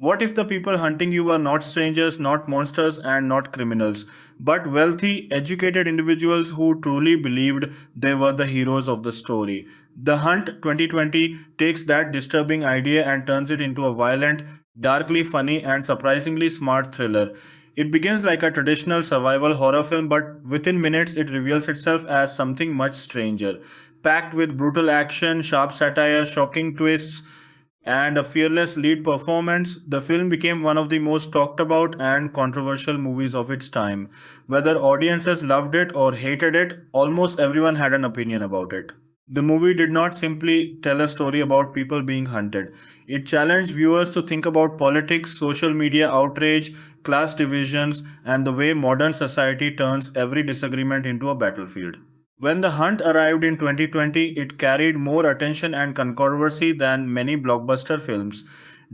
What if the people hunting you were not strangers, not monsters, and not criminals, but wealthy, educated individuals who truly believed they were the heroes of the story? The Hunt 2020 takes that disturbing idea and turns it into a violent, darkly funny, and surprisingly smart thriller. It begins like a traditional survival horror film, but within minutes it reveals itself as something much stranger. Packed with brutal action, sharp satire, shocking twists, and a fearless lead performance, the film became one of the most talked about and controversial movies of its time. Whether audiences loved it or hated it, almost everyone had an opinion about it. The movie did not simply tell a story about people being hunted. It challenged viewers to think about politics, social media outrage, class divisions, and the way modern society turns every disagreement into a battlefield. When The Hunt arrived in 2020, it carried more attention and controversy than many blockbuster films.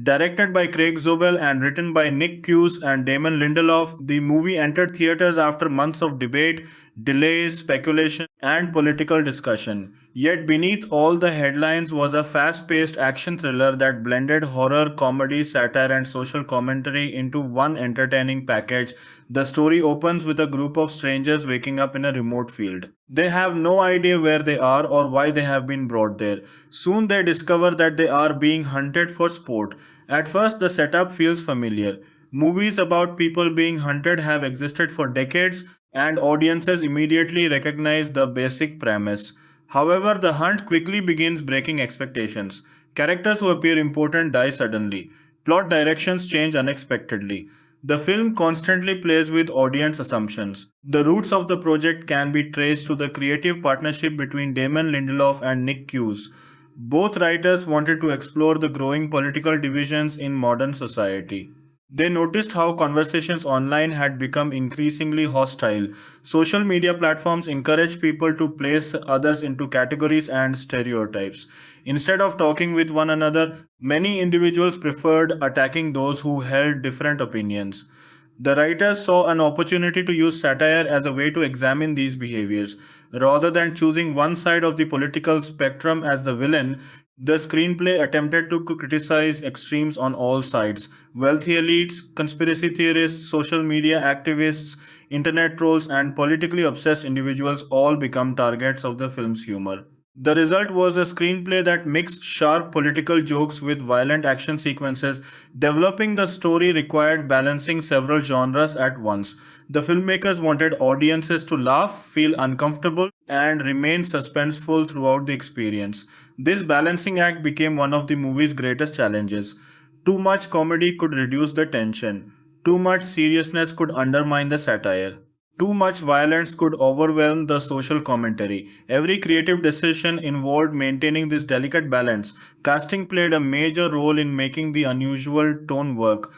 Directed by Craig Zobel and written by Nick Cuse and Damon Lindelof, the movie entered theaters after months of debate, delays, speculation, and political discussion. Yet beneath all the headlines was a fast-paced action thriller that blended horror, comedy, satire, and social commentary into one entertaining package. The story opens with a group of strangers waking up in a remote field. They have no idea where they are or why they have been brought there. Soon they discover that they are being hunted for sport. At first, the setup feels familiar. Movies about people being hunted have existed for decades, and audiences immediately recognize the basic premise. However, the hunt quickly begins breaking expectations. Characters who appear important die suddenly. Plot directions change unexpectedly. The film constantly plays with audience assumptions. The roots of the project can be traced to the creative partnership between Damon Lindelof and Nick Cuse. Both writers wanted to explore the growing political divisions in modern society. They noticed how conversations online had become increasingly hostile. Social media platforms encourage people to place others into categories and stereotypes. Instead of talking with one another, many individuals preferred attacking those who held different opinions. The writers saw an opportunity to use satire as a way to examine these behaviors. Rather than choosing one side of the political spectrum as the villain, the screenplay attempted to criticize extremes on all sides. Wealthy elites, conspiracy theorists, social media activists, internet trolls, and politically obsessed individuals all become targets of the film's humor. The result was a screenplay that mixed sharp political jokes with violent action sequences. Developing the story required balancing several genres at once. The filmmakers wanted audiences to laugh, feel uncomfortable, and remain suspenseful throughout the experience. This balancing act became one of the movie's greatest challenges. Too much comedy could reduce the tension. Too much seriousness could undermine the satire. Too much violence could overwhelm the social commentary. Every creative decision involved maintaining this delicate balance. Casting played a major role in making the unusual tone work.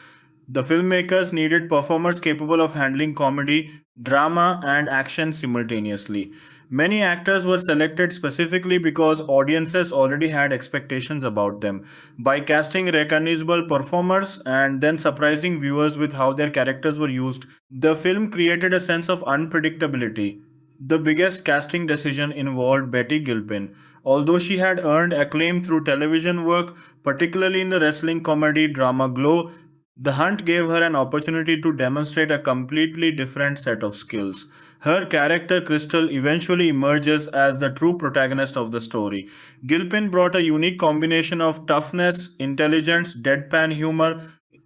The filmmakers needed performers capable of handling comedy, drama, and action simultaneously. Many actors were selected specifically because audiences already had expectations about them. By casting recognizable performers and then surprising viewers with how their characters were used, the film created a sense of unpredictability. The biggest casting decision involved Betty Gilpin. Although she had earned acclaim through television work, particularly in the wrestling comedy drama Glow, the hunt gave her an opportunity to demonstrate a completely different set of skills. Her character Crystal eventually emerges as the true protagonist of the story. Gilpin brought a unique combination of toughness, intelligence, deadpan humor,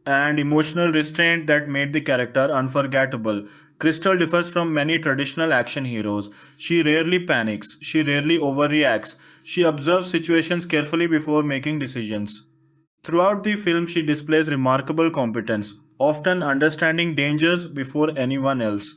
and emotional restraint that made the character unforgettable. Crystal differs from many traditional action heroes. She rarely panics, she rarely overreacts, she observes situations carefully before making decisions. Throughout the film, she displays remarkable competence, often understanding dangers before anyone else.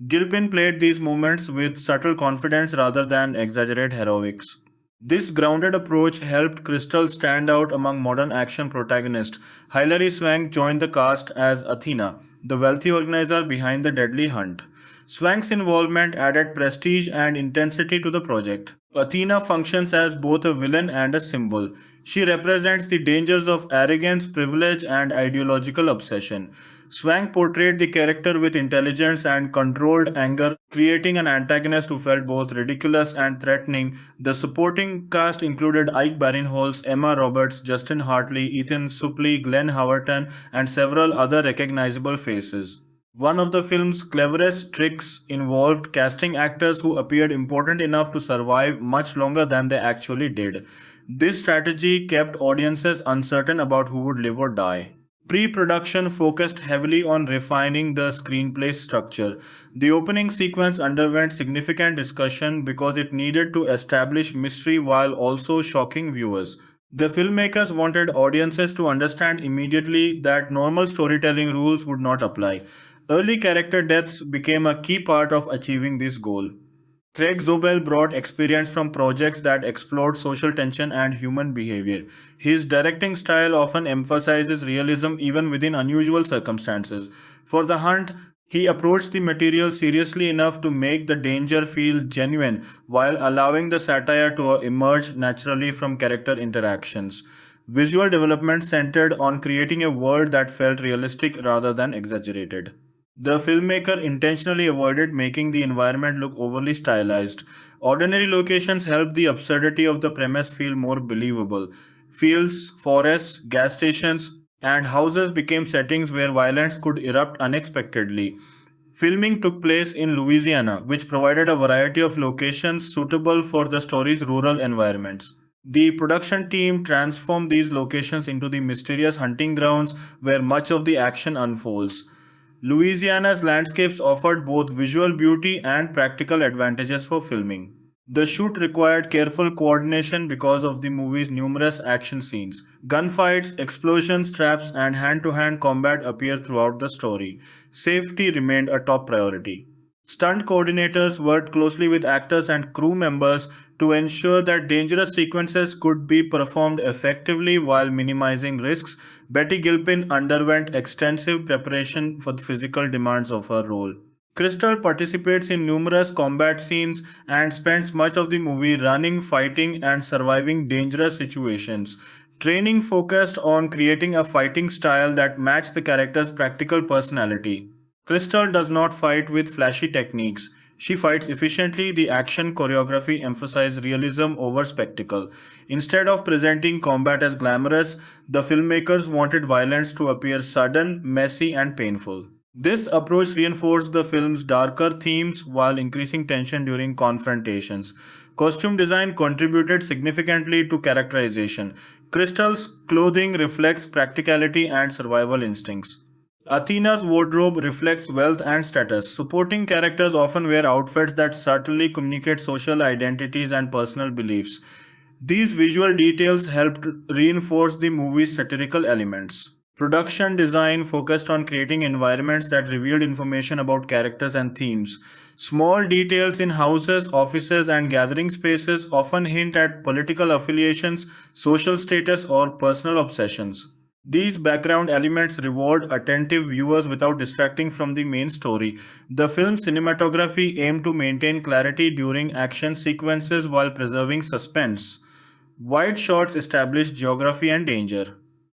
Gilpin played these moments with subtle confidence rather than exaggerated heroics. This grounded approach helped Crystal stand out among modern action protagonists. Hilary Swank joined the cast as Athena, the wealthy organizer behind the deadly hunt. Swank's involvement added prestige and intensity to the project. Athena functions as both a villain and a symbol. She represents the dangers of arrogance, privilege, and ideological obsession. Swank portrayed the character with intelligence and controlled anger, creating an antagonist who felt both ridiculous and threatening. The supporting cast included Ike Barinholtz, Emma Roberts, Justin Hartley, Ethan Suplee, Glenn Howerton, and several other recognizable faces. One of the film's cleverest tricks involved casting actors who appeared important enough to survive much longer than they actually did. This strategy kept audiences uncertain about who would live or die. Pre production focused heavily on refining the screenplay structure. The opening sequence underwent significant discussion because it needed to establish mystery while also shocking viewers. The filmmakers wanted audiences to understand immediately that normal storytelling rules would not apply. Early character deaths became a key part of achieving this goal. Craig Zobel brought experience from projects that explored social tension and human behavior. His directing style often emphasizes realism even within unusual circumstances. For The Hunt, he approached the material seriously enough to make the danger feel genuine while allowing the satire to emerge naturally from character interactions. Visual development centered on creating a world that felt realistic rather than exaggerated. The filmmaker intentionally avoided making the environment look overly stylized. Ordinary locations helped the absurdity of the premise feel more believable. Fields, forests, gas stations, and houses became settings where violence could erupt unexpectedly. Filming took place in Louisiana, which provided a variety of locations suitable for the story's rural environments. The production team transformed these locations into the mysterious hunting grounds where much of the action unfolds. Louisiana's landscapes offered both visual beauty and practical advantages for filming. The shoot required careful coordination because of the movie's numerous action scenes. Gunfights, explosions, traps, and hand to hand combat appear throughout the story. Safety remained a top priority. Stunt coordinators worked closely with actors and crew members to ensure that dangerous sequences could be performed effectively while minimizing risks. Betty Gilpin underwent extensive preparation for the physical demands of her role. Crystal participates in numerous combat scenes and spends much of the movie running, fighting, and surviving dangerous situations. Training focused on creating a fighting style that matched the character's practical personality. Crystal does not fight with flashy techniques. She fights efficiently. The action choreography emphasizes realism over spectacle. Instead of presenting combat as glamorous, the filmmakers wanted violence to appear sudden, messy, and painful. This approach reinforced the film's darker themes while increasing tension during confrontations. Costume design contributed significantly to characterization. Crystal's clothing reflects practicality and survival instincts. Athena's wardrobe reflects wealth and status. Supporting characters often wear outfits that subtly communicate social identities and personal beliefs. These visual details helped reinforce the movie's satirical elements. Production design focused on creating environments that revealed information about characters and themes. Small details in houses, offices, and gathering spaces often hint at political affiliations, social status, or personal obsessions. These background elements reward attentive viewers without distracting from the main story. The film's cinematography aimed to maintain clarity during action sequences while preserving suspense. Wide shots established geography and danger.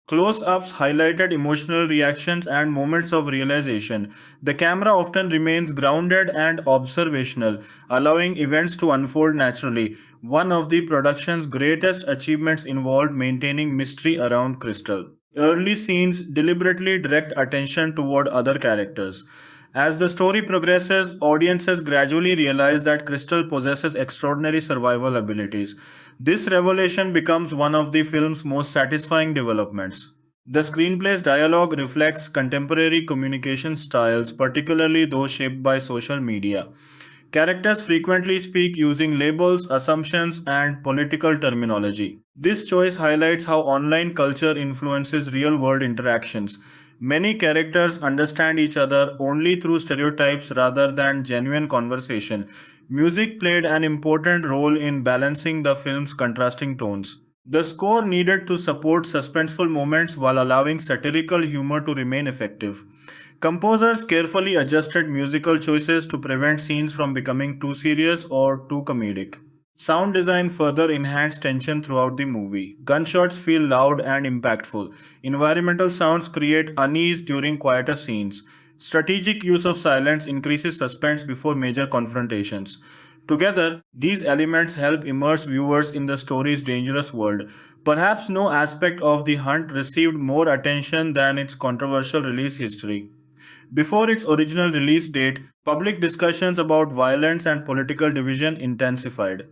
Close ups highlighted emotional reactions and moments of realization. The camera often remains grounded and observational, allowing events to unfold naturally. One of the production's greatest achievements involved maintaining mystery around Crystal. Early scenes deliberately direct attention toward other characters. As the story progresses, audiences gradually realize that Crystal possesses extraordinary survival abilities. This revelation becomes one of the film's most satisfying developments. The screenplay's dialogue reflects contemporary communication styles, particularly those shaped by social media. Characters frequently speak using labels, assumptions, and political terminology. This choice highlights how online culture influences real world interactions. Many characters understand each other only through stereotypes rather than genuine conversation. Music played an important role in balancing the film's contrasting tones. The score needed to support suspenseful moments while allowing satirical humor to remain effective. Composers carefully adjusted musical choices to prevent scenes from becoming too serious or too comedic. Sound design further enhanced tension throughout the movie. Gunshots feel loud and impactful. Environmental sounds create unease during quieter scenes. Strategic use of silence increases suspense before major confrontations. Together, these elements help immerse viewers in the story's dangerous world. Perhaps no aspect of The Hunt received more attention than its controversial release history. Before its original release date, public discussions about violence and political division intensified.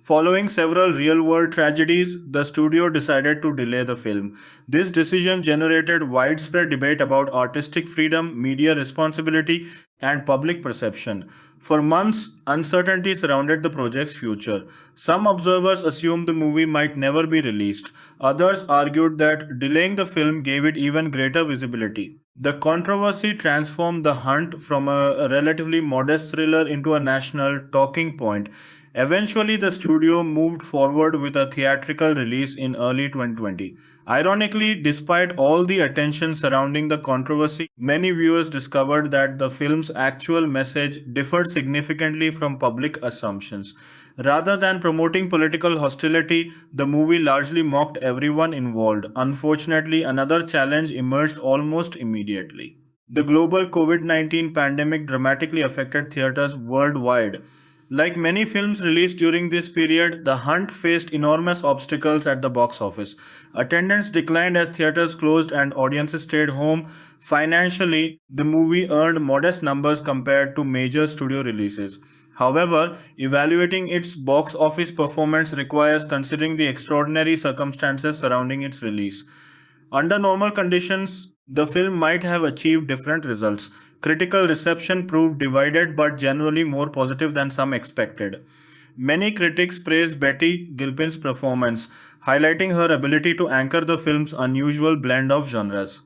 Following several real world tragedies, the studio decided to delay the film. This decision generated widespread debate about artistic freedom, media responsibility, and public perception. For months, uncertainty surrounded the project's future. Some observers assumed the movie might never be released. Others argued that delaying the film gave it even greater visibility. The controversy transformed The Hunt from a relatively modest thriller into a national talking point. Eventually, the studio moved forward with a theatrical release in early 2020. Ironically, despite all the attention surrounding the controversy, many viewers discovered that the film's actual message differed significantly from public assumptions. Rather than promoting political hostility, the movie largely mocked everyone involved. Unfortunately, another challenge emerged almost immediately. The global COVID 19 pandemic dramatically affected theaters worldwide. Like many films released during this period, The Hunt faced enormous obstacles at the box office. Attendance declined as theaters closed and audiences stayed home. Financially, the movie earned modest numbers compared to major studio releases. However, evaluating its box office performance requires considering the extraordinary circumstances surrounding its release. Under normal conditions, the film might have achieved different results. Critical reception proved divided but generally more positive than some expected. Many critics praised Betty Gilpin's performance, highlighting her ability to anchor the film's unusual blend of genres.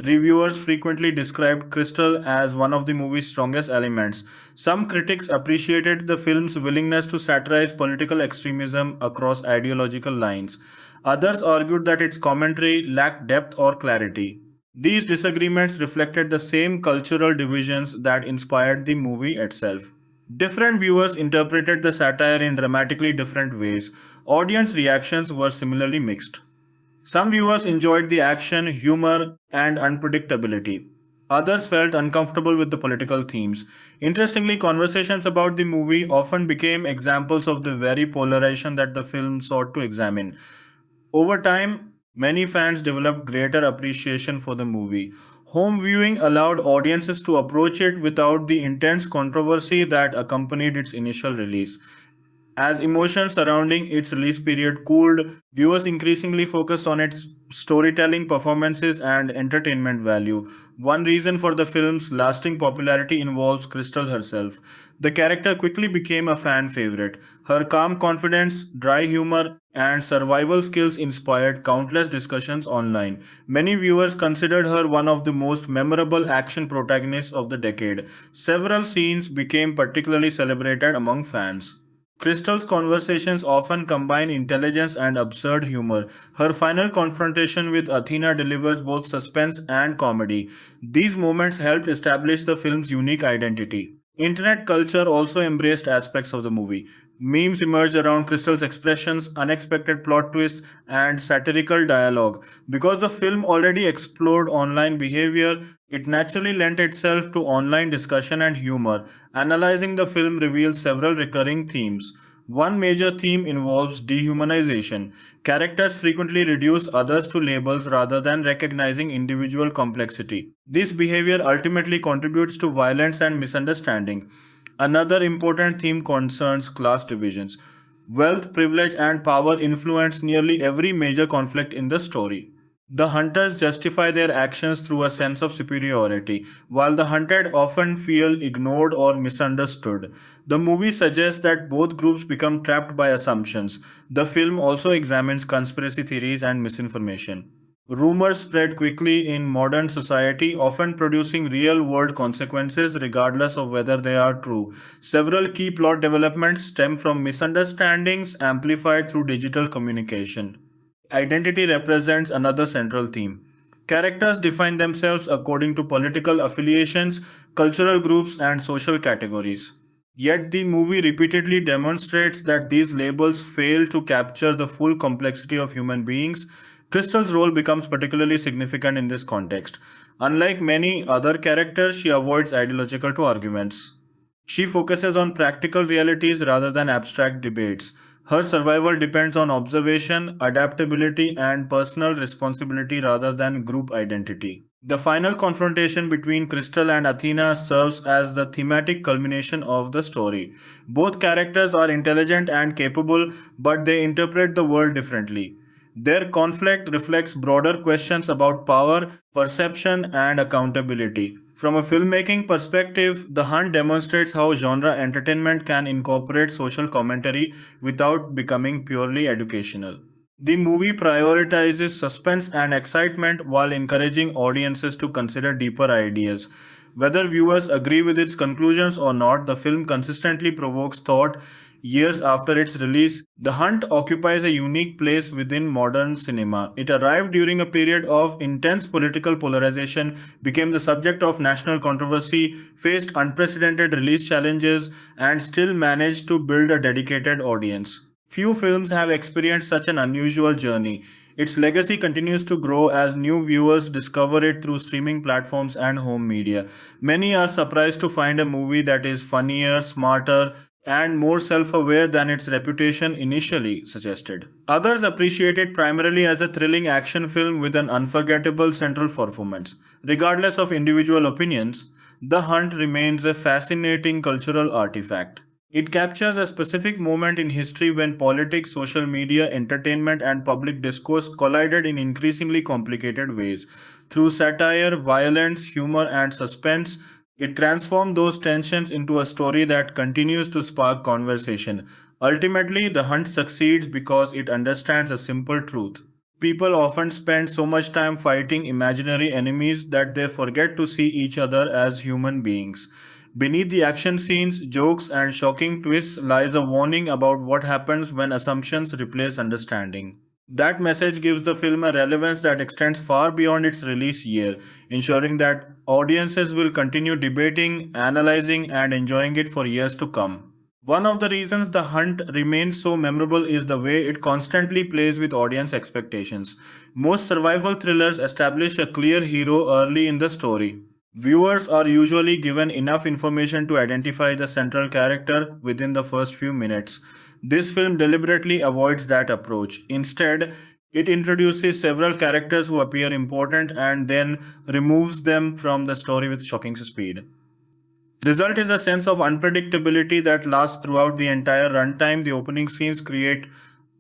Reviewers frequently described Crystal as one of the movie's strongest elements. Some critics appreciated the film's willingness to satirize political extremism across ideological lines. Others argued that its commentary lacked depth or clarity. These disagreements reflected the same cultural divisions that inspired the movie itself. Different viewers interpreted the satire in dramatically different ways. Audience reactions were similarly mixed. Some viewers enjoyed the action, humor, and unpredictability. Others felt uncomfortable with the political themes. Interestingly, conversations about the movie often became examples of the very polarization that the film sought to examine. Over time, many fans developed greater appreciation for the movie. Home viewing allowed audiences to approach it without the intense controversy that accompanied its initial release. As emotions surrounding its release period cooled, viewers increasingly focused on its storytelling, performances, and entertainment value. One reason for the film's lasting popularity involves Crystal herself. The character quickly became a fan favorite. Her calm confidence, dry humor, and survival skills inspired countless discussions online. Many viewers considered her one of the most memorable action protagonists of the decade. Several scenes became particularly celebrated among fans. Crystal's conversations often combine intelligence and absurd humor. Her final confrontation with Athena delivers both suspense and comedy. These moments helped establish the film's unique identity. Internet culture also embraced aspects of the movie. Memes emerged around Crystal's expressions, unexpected plot twists, and satirical dialogue. Because the film already explored online behavior, it naturally lent itself to online discussion and humor. Analyzing the film reveals several recurring themes. One major theme involves dehumanization. Characters frequently reduce others to labels rather than recognizing individual complexity. This behavior ultimately contributes to violence and misunderstanding. Another important theme concerns class divisions. Wealth, privilege, and power influence nearly every major conflict in the story. The hunters justify their actions through a sense of superiority, while the hunted often feel ignored or misunderstood. The movie suggests that both groups become trapped by assumptions. The film also examines conspiracy theories and misinformation. Rumors spread quickly in modern society, often producing real world consequences regardless of whether they are true. Several key plot developments stem from misunderstandings amplified through digital communication. Identity represents another central theme. Characters define themselves according to political affiliations, cultural groups, and social categories. Yet the movie repeatedly demonstrates that these labels fail to capture the full complexity of human beings. Crystal's role becomes particularly significant in this context. Unlike many other characters, she avoids ideological arguments. She focuses on practical realities rather than abstract debates. Her survival depends on observation, adaptability, and personal responsibility rather than group identity. The final confrontation between Crystal and Athena serves as the thematic culmination of the story. Both characters are intelligent and capable, but they interpret the world differently. Their conflict reflects broader questions about power, perception, and accountability. From a filmmaking perspective, The Hunt demonstrates how genre entertainment can incorporate social commentary without becoming purely educational. The movie prioritizes suspense and excitement while encouraging audiences to consider deeper ideas. Whether viewers agree with its conclusions or not, the film consistently provokes thought years after its release. The Hunt occupies a unique place within modern cinema. It arrived during a period of intense political polarization, became the subject of national controversy, faced unprecedented release challenges, and still managed to build a dedicated audience. Few films have experienced such an unusual journey. Its legacy continues to grow as new viewers discover it through streaming platforms and home media. Many are surprised to find a movie that is funnier, smarter, and more self aware than its reputation initially suggested. Others appreciate it primarily as a thrilling action film with an unforgettable central performance. Regardless of individual opinions, The Hunt remains a fascinating cultural artifact. It captures a specific moment in history when politics, social media, entertainment, and public discourse collided in increasingly complicated ways. Through satire, violence, humor, and suspense, it transformed those tensions into a story that continues to spark conversation. Ultimately, The Hunt succeeds because it understands a simple truth. People often spend so much time fighting imaginary enemies that they forget to see each other as human beings. Beneath the action scenes, jokes, and shocking twists lies a warning about what happens when assumptions replace understanding. That message gives the film a relevance that extends far beyond its release year, ensuring that audiences will continue debating, analyzing, and enjoying it for years to come. One of the reasons The Hunt remains so memorable is the way it constantly plays with audience expectations. Most survival thrillers establish a clear hero early in the story. Viewers are usually given enough information to identify the central character within the first few minutes. This film deliberately avoids that approach. Instead, it introduces several characters who appear important and then removes them from the story with shocking speed. Result is a sense of unpredictability that lasts throughout the entire runtime. The opening scenes create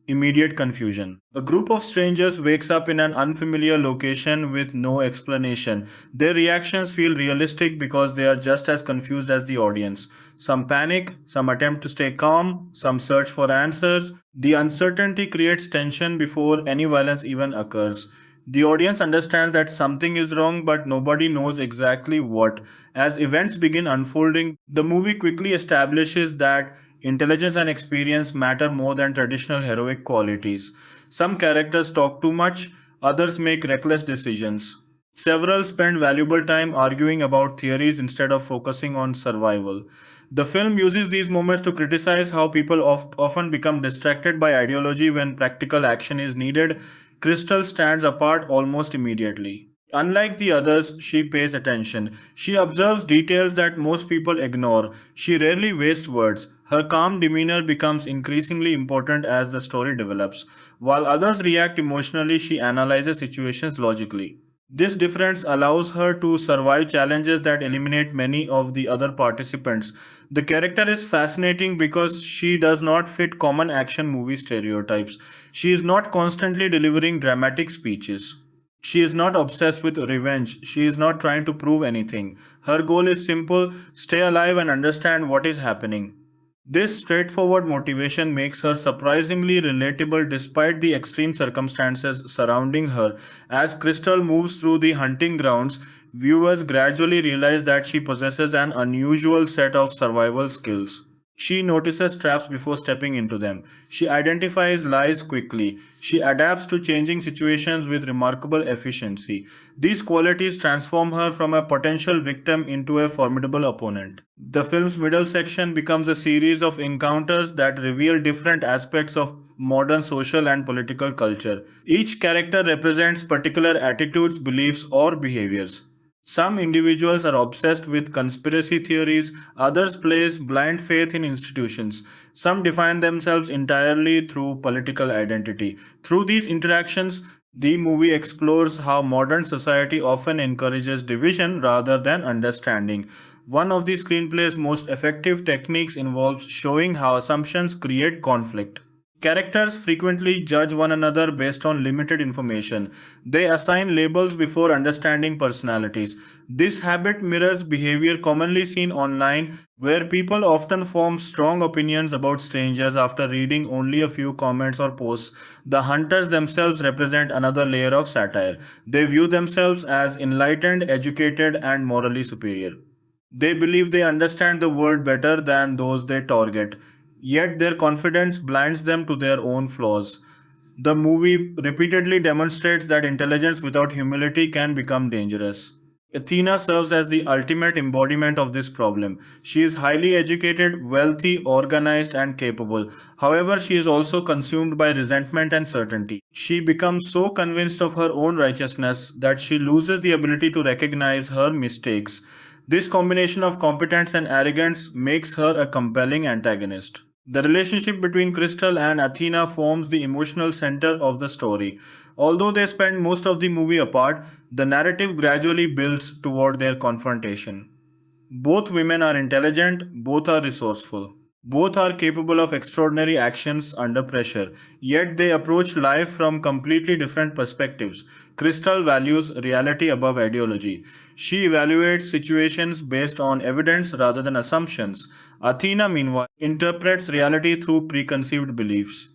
immediate confusion. A group of strangers wakes up in an unfamiliar location with no explanation. Their reactions feel realistic because they are just as confused as the audience. Some panic, some attempt to stay calm, some search for answers. The uncertainty creates tension before any violence even occurs. The audience understands that something is wrong, but nobody knows exactly what. As events begin unfolding, the movie quickly establishes that intelligence and experience matter more than traditional heroic qualities. Some characters talk too much, others make reckless decisions. Several spend valuable time arguing about theories instead of focusing on survival. The film uses these moments to criticize how people often become distracted by ideology when practical action is needed. Crystal stands apart almost immediately. Unlike the others, she pays attention. She observes details that most people ignore. She rarely wastes words. Her calm demeanor becomes increasingly important as the story develops. While others react emotionally, she analyzes situations logically. This difference allows her to survive challenges that eliminate many of the other participants. The character is fascinating because she does not fit common action movie stereotypes. She is not constantly delivering dramatic speeches. She is not obsessed with revenge. She is not trying to prove anything. Her goal is simple: stay alive and understand what is happening. This straightforward motivation makes her surprisingly relatable despite the extreme circumstances surrounding her. As Crystal moves through the hunting grounds, viewers gradually realize that she possesses an unusual set of survival skills. She notices traps before stepping into them. She identifies lies quickly. She adapts to changing situations with remarkable efficiency. These qualities transform her from a potential victim into a formidable opponent. The film's middle section becomes a series of encounters that reveal different aspects of modern social and political culture. Each character represents particular attitudes, beliefs, or behaviors. Some individuals are obsessed with conspiracy theories, others place blind faith in institutions. Some define themselves entirely through political identity. Through these interactions, the movie explores how modern society often encourages division rather than understanding. One of the screenplay's most effective techniques involves showing how assumptions create conflict. Characters frequently judge one another based on limited information. They assign labels before understanding personalities. This habit mirrors behavior commonly seen online, where people often form strong opinions about strangers after reading only a few comments or posts. The hunters themselves represent another layer of satire. They view themselves as enlightened, educated, and morally superior. They believe they understand the world better than those they target, yet their confidence blinds them to their own flaws. The movie repeatedly demonstrates that intelligence without humility can become dangerous. Athena serves as the ultimate embodiment of this problem. She is highly educated, wealthy, organized, and capable. However, she is also consumed by resentment and certainty. She becomes so convinced of her own righteousness that she loses the ability to recognize her mistakes. This combination of competence and arrogance makes her a compelling antagonist. The relationship between Crystal and Athena forms the emotional center of the story. Although they spend most of the movie apart, the narrative gradually builds toward their confrontation. Both women are intelligent, both are resourceful. Both are capable of extraordinary actions under pressure, yet they approach life from completely different perspectives. Crystal values reality above ideology. She evaluates situations based on evidence rather than assumptions. Athena, meanwhile, interprets reality through preconceived beliefs.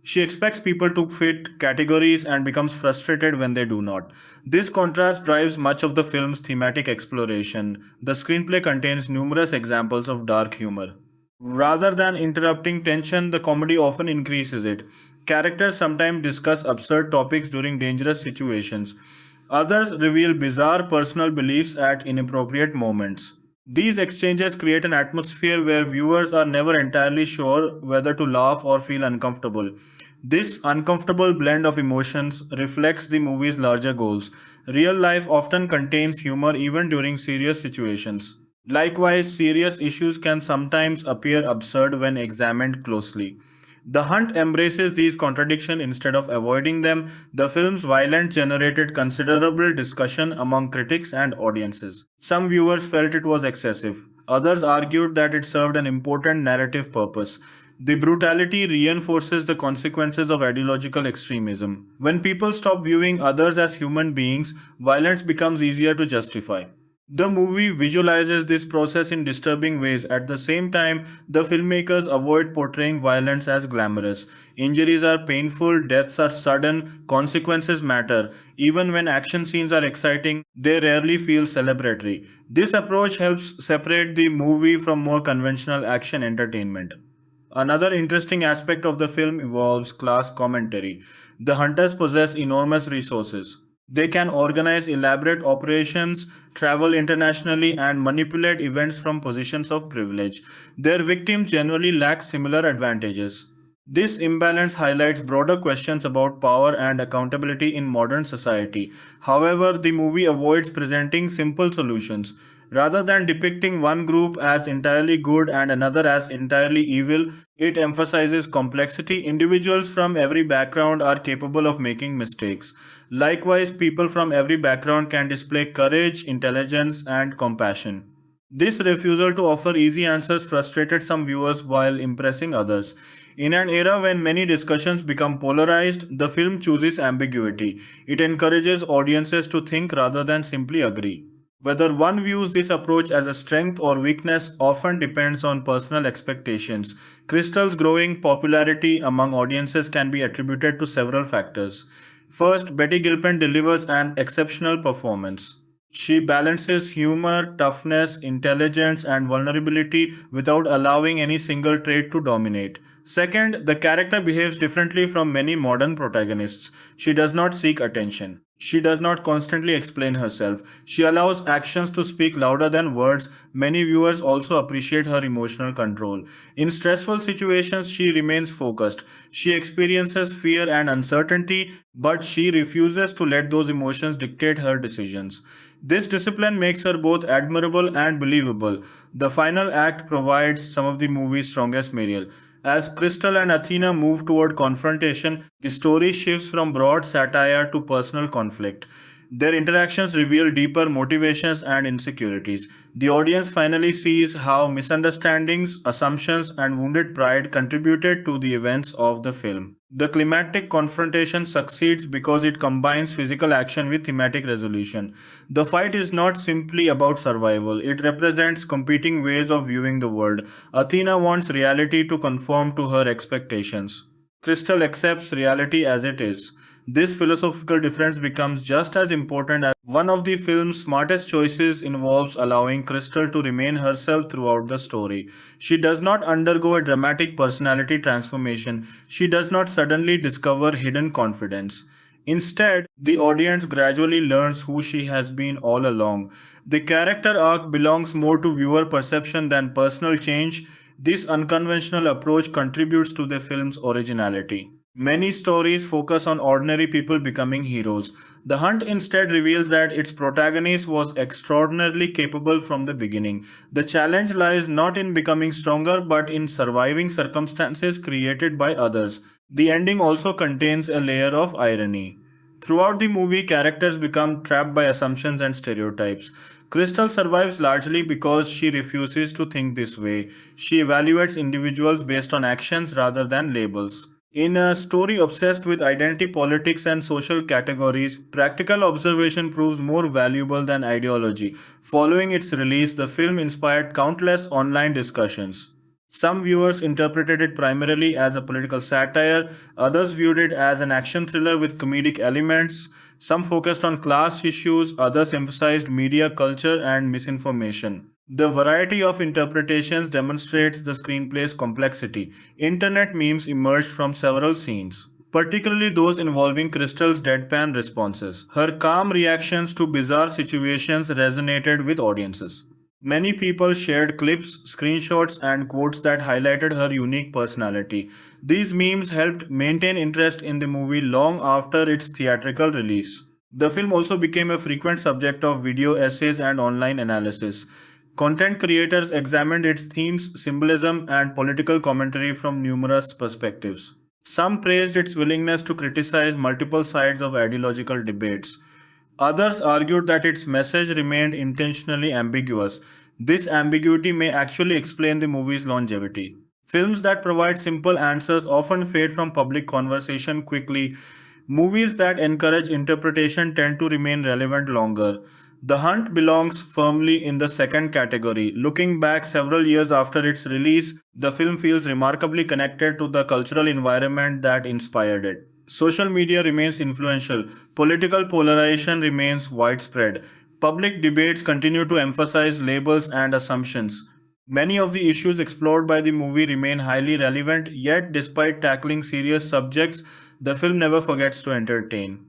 She expects people to fit categories and becomes frustrated when they do not. This contrast drives much of the film's thematic exploration. The screenplay contains numerous examples of dark humor. Rather than interrupting tension, the comedy often increases it. Characters sometimes discuss absurd topics during dangerous situations. Others reveal bizarre personal beliefs at inappropriate moments. These exchanges create an atmosphere where viewers are never entirely sure whether to laugh or feel uncomfortable. This uncomfortable blend of emotions reflects the movie's larger goals. Real life often contains humor even during serious situations. Likewise, serious issues can sometimes appear absurd when examined closely. The Hunt embraces these contradictions instead of avoiding them. The film's violence generated considerable discussion among critics and audiences. Some viewers felt it was excessive. Others argued that it served an important narrative purpose. The brutality reinforces the consequences of ideological extremism. When people stop viewing others as human beings, violence becomes easier to justify. The movie visualizes this process in disturbing ways. At the same time, the filmmakers avoid portraying violence as glamorous. Injuries are painful, deaths are sudden, consequences matter. Even when action scenes are exciting, they rarely feel celebratory. This approach helps separate the movie from more conventional action entertainment. Another interesting aspect of the film involves class commentary. The hunters possess enormous resources. They can organize elaborate operations, travel internationally, and manipulate events from positions of privilege. Their victims generally lack similar advantages. This imbalance highlights broader questions about power and accountability in modern society. However, the movie avoids presenting simple solutions. Rather than depicting one group as entirely good and another as entirely evil, it emphasizes complexity. Individuals from every background are capable of making mistakes. Likewise, people from every background can display courage, intelligence, and compassion. This refusal to offer easy answers frustrated some viewers while impressing others. In an era when many discussions become polarized, the film chooses ambiguity. It encourages audiences to think rather than simply agree. Whether one views this approach as a strength or weakness often depends on personal expectations. Crystal's growing popularity among audiences can be attributed to several factors. First, Betty Gilpin delivers an exceptional performance. She balances humor, toughness, intelligence, and vulnerability without allowing any single trait to dominate. Second, the character behaves differently from many modern protagonists. She does not seek attention. She does not constantly explain herself. She allows actions to speak louder than words. Many viewers also appreciate her emotional control. In stressful situations, she remains focused. She experiences fear and uncertainty, but she refuses to let those emotions dictate her decisions. This discipline makes her both admirable and believable. The final act provides some of the movie's strongest material. As Crystal and Athena move toward confrontation, the story shifts from broad satire to personal conflict. Their interactions reveal deeper motivations and insecurities. The audience finally sees how misunderstandings, assumptions, and wounded pride contributed to the events of the film. The climactic confrontation succeeds because it combines physical action with thematic resolution. The fight is not simply about survival, it represents competing ways of viewing the world. Athena wants reality to conform to her expectations. Crystal accepts reality as it is. This philosophical difference becomes just as important as one of the film's smartest choices involves allowing Crystal to remain herself throughout the story. She does not undergo a dramatic personality transformation. She does not suddenly discover hidden confidence. Instead, the audience gradually learns who she has been all along. The character arc belongs more to viewer perception than personal change. This unconventional approach contributes to the film's originality. Many stories focus on ordinary people becoming heroes. The Hunt instead reveals that its protagonist was extraordinarily capable from the beginning. The challenge lies not in becoming stronger but in surviving circumstances created by others. The ending also contains a layer of irony. Throughout the movie, characters become trapped by assumptions and stereotypes. Crystal survives largely because she refuses to think this way. She evaluates individuals based on actions rather than labels. In a story obsessed with identity politics and social categories, practical observation proves more valuable than ideology. Following its release, the film inspired countless online discussions. Some viewers interpreted it primarily as a political satire, others viewed it as an action thriller with comedic elements. Some focused on class issues, others emphasized media culture and misinformation. The variety of interpretations demonstrates the screenplay's complexity. Internet memes emerged from several scenes, particularly those involving Crystal's deadpan responses. Her calm reactions to bizarre situations resonated with audiences. Many people shared clips, screenshots, and quotes that highlighted her unique personality. These memes helped maintain interest in the movie long after its theatrical release. The film also became a frequent subject of video essays and online analysis. Content creators examined its themes, symbolism, and political commentary from numerous perspectives. Some praised its willingness to criticize multiple sides of ideological debates. Others argued that its message remained intentionally ambiguous. This ambiguity may actually explain the movie's longevity. Films that provide simple answers often fade from public conversation quickly. Movies that encourage interpretation tend to remain relevant longer. The Hunt belongs firmly in the second category. Looking back several years after its release, the film feels remarkably connected to the cultural environment that inspired it. Social media remains influential, political polarization remains widespread, public debates continue to emphasize labels and assumptions. Many of the issues explored by the movie remain highly relevant, yet, despite tackling serious subjects, the film never forgets to entertain.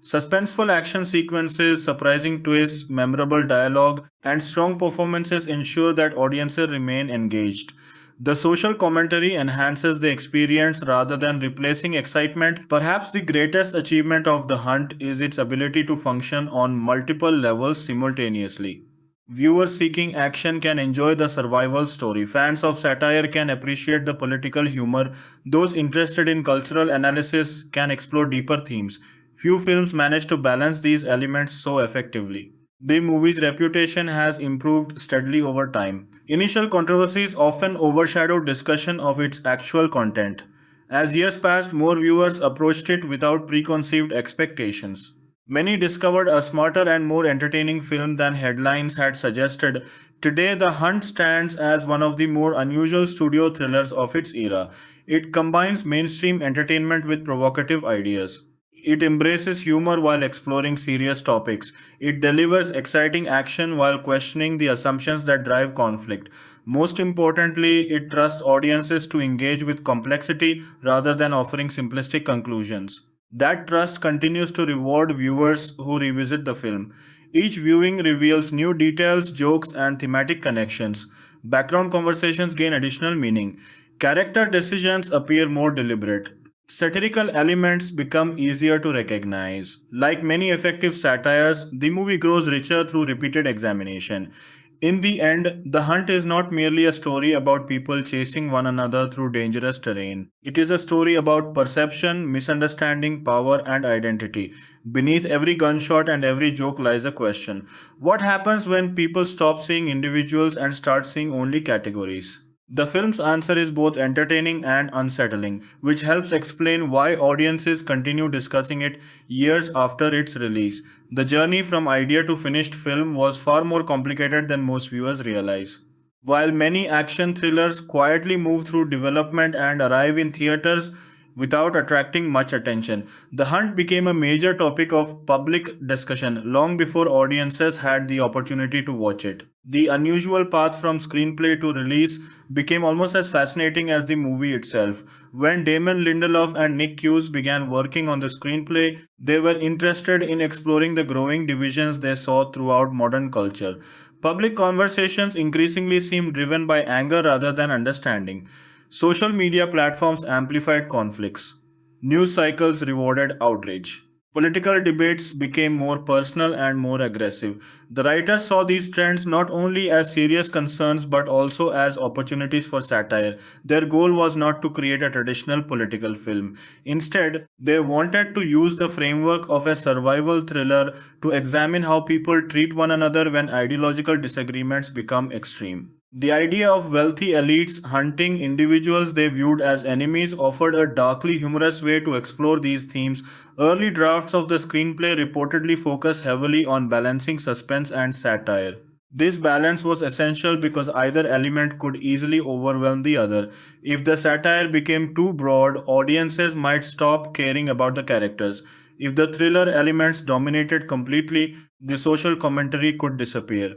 Suspenseful action sequences, surprising twists, memorable dialogue, and strong performances ensure that audiences remain engaged. The social commentary enhances the experience rather than replacing excitement. Perhaps the greatest achievement of The Hunt is its ability to function on multiple levels simultaneously. Viewers seeking action can enjoy the survival story. Fans of satire can appreciate the political humor. Those interested in cultural analysis can explore deeper themes. Few films manage to balance these elements so effectively. The movie's reputation has improved steadily over time. Initial controversies often overshadowed discussion of its actual content. As years passed, more viewers approached it without preconceived expectations. Many discovered a smarter and more entertaining film than headlines had suggested. Today, The Hunt stands as one of the more unusual studio thrillers of its era. It combines mainstream entertainment with provocative ideas. It embraces humor while exploring serious topics. It delivers exciting action while questioning the assumptions that drive conflict. Most importantly, it trusts audiences to engage with complexity rather than offering simplistic conclusions. That trust continues to reward viewers who revisit the film. Each viewing reveals new details, jokes, and thematic connections. Background conversations gain additional meaning. Character decisions appear more deliberate. Satirical elements become easier to recognize. Like many effective satires, the movie grows richer through repeated examination. In the end, The Hunt is not merely a story about people chasing one another through dangerous terrain. It is a story about perception, misunderstanding, power, and identity. Beneath every gunshot and every joke lies a question: what happens when people stop seeing individuals and start seeing only categories? The film's answer is both entertaining and unsettling, which helps explain why audiences continue discussing it years after its release. The journey from idea to finished film was far more complicated than most viewers realize. While many action thrillers quietly move through development and arrive in theaters without attracting much attention, The Hunt became a major topic of public discussion long before audiences had the opportunity to watch it. The unusual path from screenplay to release became almost as fascinating as the movie itself. When Damon Lindelof and Nick Cuse began working on the screenplay, they were interested in exploring the growing divisions they saw throughout modern culture. Public conversations increasingly seemed driven by anger rather than understanding. Social media platforms amplified conflicts. News cycles rewarded outrage. Political debates became more personal and more aggressive. The writers saw these trends not only as serious concerns but also as opportunities for satire. Their goal was not to create a traditional political film. Instead, they wanted to use the framework of a survival thriller to examine how people treat one another when ideological disagreements become extreme. The idea of wealthy elites hunting individuals they viewed as enemies offered a darkly humorous way to explore these themes. Early drafts of the screenplay reportedly focused heavily on balancing suspense and satire. This balance was essential because either element could easily overwhelm the other. If the satire became too broad, audiences might stop caring about the characters. If the thriller elements dominated completely, the social commentary could disappear.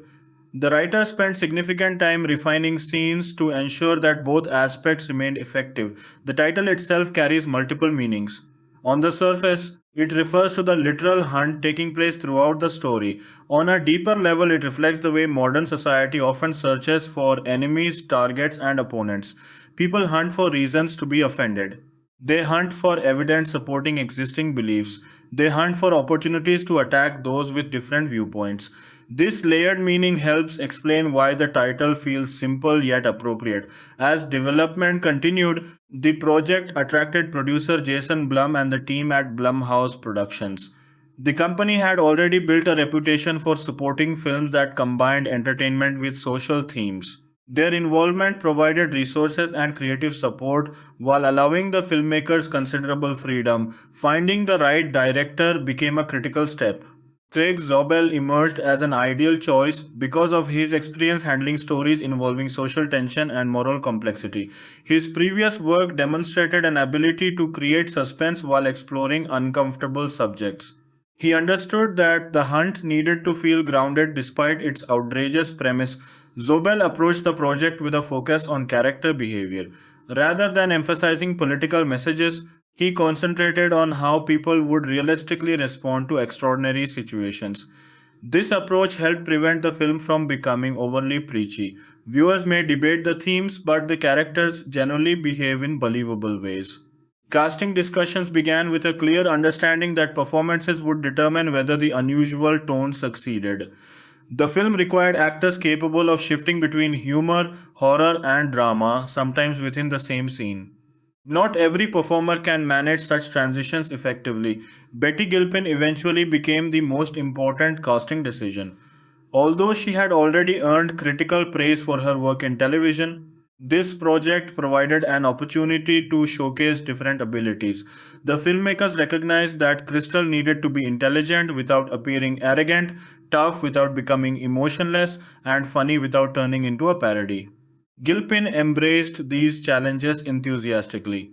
The writer spent significant time refining scenes to ensure that both aspects remained effective. The title itself carries multiple meanings. On the surface, it refers to the literal hunt taking place throughout the story. On a deeper level, it reflects the way modern society often searches for enemies, targets, and opponents. People hunt for reasons to be offended. They hunt for evidence supporting existing beliefs. They hunt for opportunities to attack those with different viewpoints. This layered meaning helps explain why the title feels simple yet appropriate. As development continued, the project attracted producer Jason Blum and the team at Blumhouse Productions. The company had already built a reputation for supporting films that combined entertainment with social themes. Their involvement provided resources and creative support while allowing the filmmakers considerable freedom. Finding the right director became a critical step. Craig Zobel emerged as an ideal choice because of his experience handling stories involving social tension and moral complexity. His previous work demonstrated an ability to create suspense while exploring uncomfortable subjects. He understood that the hunt needed to feel grounded despite its outrageous premise. Zobel approached the project with a focus on character behavior. Rather than emphasizing political messages, he concentrated on how people would realistically respond to extraordinary situations. This approach helped prevent the film from becoming overly preachy. Viewers may debate the themes, but the characters generally behave in believable ways. Casting discussions began with a clear understanding that performances would determine whether the unusual tone succeeded. The film required actors capable of shifting between humor, horror, and drama, sometimes within the same scene. Not every performer can manage such transitions effectively. Betty Gilpin eventually became the most important casting decision. Although she had already earned critical praise for her work in television, this project provided an opportunity to showcase different abilities. The filmmakers recognized that Crystal needed to be intelligent without appearing arrogant, tough without becoming emotionless, and funny without turning into a parody. Gilpin embraced these challenges enthusiastically.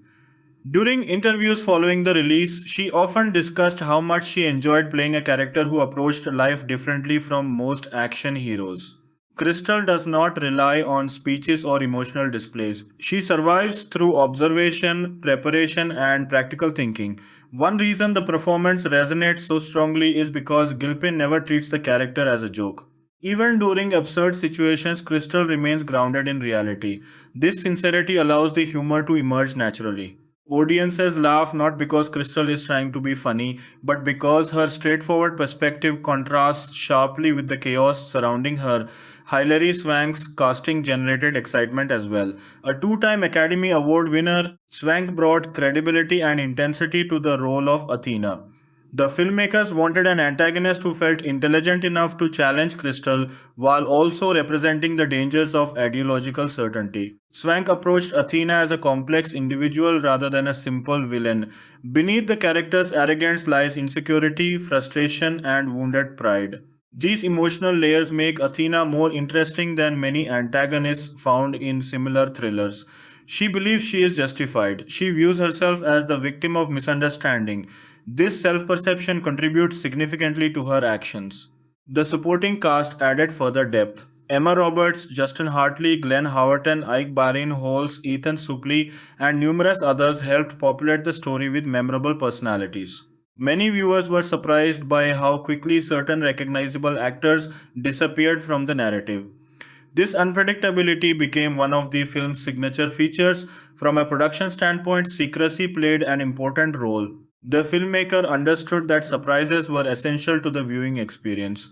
During interviews following the release, she often discussed how much she enjoyed playing a character who approached life differently from most action heroes. Crystal does not rely on speeches or emotional displays. She survives through observation, preparation, and practical thinking. One reason the performance resonates so strongly is because Gilpin never treats the character as a joke. Even during absurd situations, Crystal remains grounded in reality. This sincerity allows the humor to emerge naturally. Audiences laugh not because Crystal is trying to be funny, but because her straightforward perspective contrasts sharply with the chaos surrounding her. Hilary Swank's casting generated excitement as well. A two-time Academy Award winner, Swank brought credibility and intensity to the role of Athena. The filmmakers wanted an antagonist who felt intelligent enough to challenge Crystal while also representing the dangers of ideological certainty. Swank approached Athena as a complex individual rather than a simple villain. Beneath the character's arrogance lies insecurity, frustration, and wounded pride. These emotional layers make Athena more interesting than many antagonists found in similar thrillers. She believes she is justified. She views herself as the victim of misunderstanding. This self perception contributes significantly to her actions. The supporting cast added further depth. Emma Roberts, Justin Hartley, Glenn Howerton, Ike Barinholtz, Ethan Suplee, and numerous others helped populate the story with memorable personalities. Many viewers were surprised by how quickly certain recognizable actors disappeared from the narrative. This unpredictability became one of the film's signature features. From a production standpoint, secrecy played an important role. The filmmaker understood that surprises were essential to the viewing experience.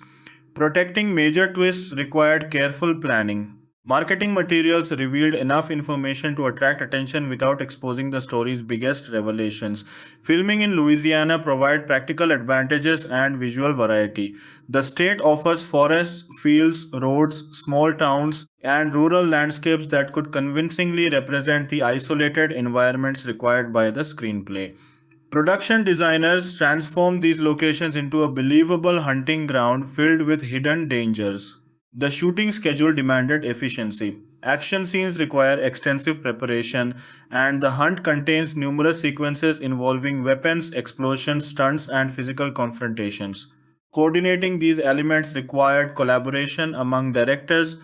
Protecting major twists required careful planning. Marketing materials revealed enough information to attract attention without exposing the story's biggest revelations. Filming in Louisiana provided practical advantages and visual variety. The state offers forests, fields, roads, small towns, and rural landscapes that could convincingly represent the isolated environments required by the screenplay. Production designers transformed these locations into a believable hunting ground filled with hidden dangers. The shooting schedule demanded efficiency. Action scenes require extensive preparation, and the hunt contains numerous sequences involving weapons, explosions, stunts, and physical confrontations. Coordinating these elements required collaboration among directors,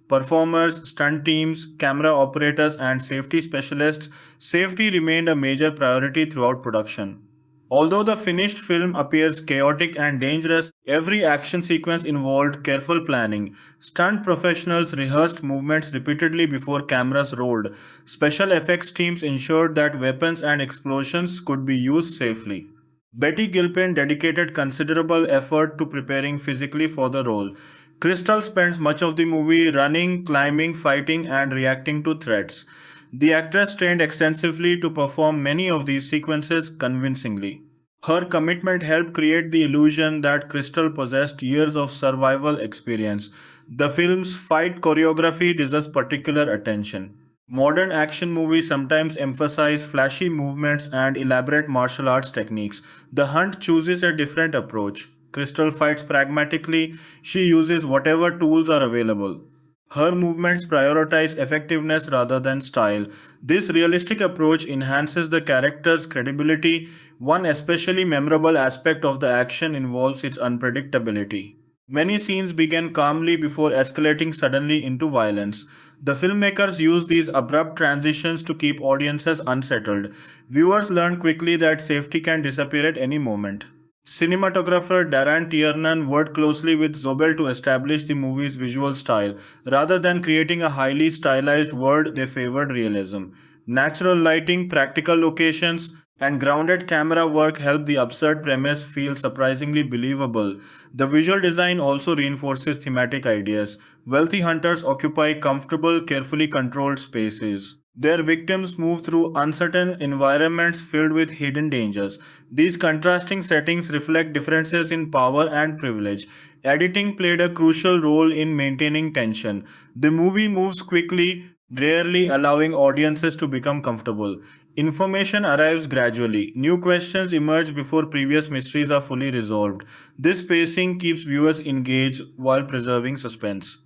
performers, stunt teams, camera operators, and safety specialists. Safety remained a major priority throughout production. Although the finished film appears chaotic and dangerous, every action sequence involved careful planning. Stunt professionals rehearsed movements repeatedly before cameras rolled. Special effects teams ensured that weapons and explosions could be used safely. Betty Gilpin dedicated considerable effort to preparing physically for the role. Crystal spends much of the movie running, climbing, fighting, and reacting to threats. The actress trained extensively to perform many of these sequences convincingly. Her commitment helped create the illusion that Crystal possessed years of survival experience. The film's fight choreography deserves particular attention. Modern action movies sometimes emphasize flashy movements and elaborate martial arts techniques. The Hunt chooses a different approach. Crystal fights pragmatically, she uses whatever tools are available. Her movements prioritize effectiveness rather than style. This realistic approach enhances the character's credibility. One especially memorable aspect of the action involves its unpredictability. Many scenes begin calmly before escalating suddenly into violence. The filmmakers use these abrupt transitions to keep audiences unsettled. Viewers learn quickly that safety can disappear at any moment. Cinematographer Darren Tiernan worked closely with Zobel to establish the movie's visual style. Rather than creating a highly stylized world, they favored realism. Natural lighting, practical locations, and grounded camera work help the absurd premise feel surprisingly believable. The visual design also reinforces thematic ideas. Wealthy hunters occupy comfortable, carefully controlled spaces. Their victims move through uncertain environments filled with hidden dangers. These contrasting settings reflect differences in power and privilege. Editing played a crucial role in maintaining tension. The movie moves quickly, rarely allowing audiences to become comfortable. Information arrives gradually. New questions emerge before previous mysteries are fully resolved. This pacing keeps viewers engaged while preserving suspense.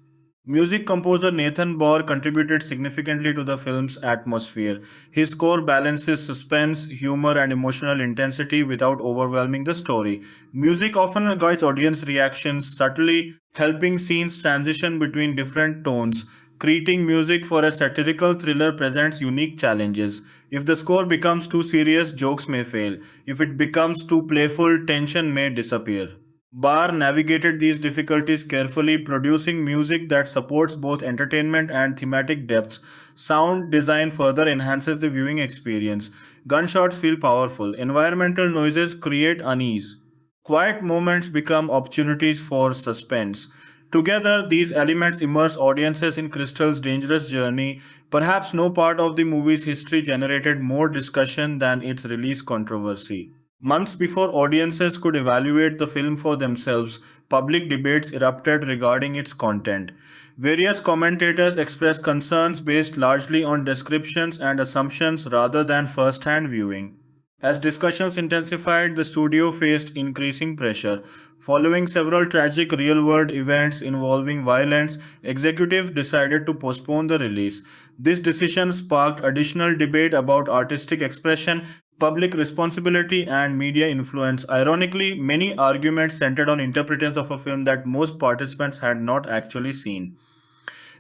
Music composer Nathan Barr contributed significantly to the film's atmosphere. His score balances suspense, humor, and emotional intensity without overwhelming the story. Music often guides audience reactions, subtly helping scenes transition between different tones. Creating music for a satirical thriller presents unique challenges. If the score becomes too serious, jokes may fail. If it becomes too playful, tension may disappear. Barr navigated these difficulties carefully, producing music that supports both entertainment and thematic depths. Sound design further enhances the viewing experience. Gunshots feel powerful. Environmental noises create unease. Quiet moments become opportunities for suspense. Together, these elements immerse audiences in Crystal's dangerous journey. Perhaps no part of the movie's history generated more discussion than its release controversy. Months before audiences could evaluate the film for themselves, public debates erupted regarding its content. Various commentators expressed concerns based largely on descriptions and assumptions rather than first hand viewing. As discussions intensified, the studio faced increasing pressure. Following several tragic real world events involving violence, executives decided to postpone the release. This decision sparked additional debate about artistic expression, public responsibility, and media influence. Ironically, many arguments centered on interpretations of a film that most participants had not actually seen.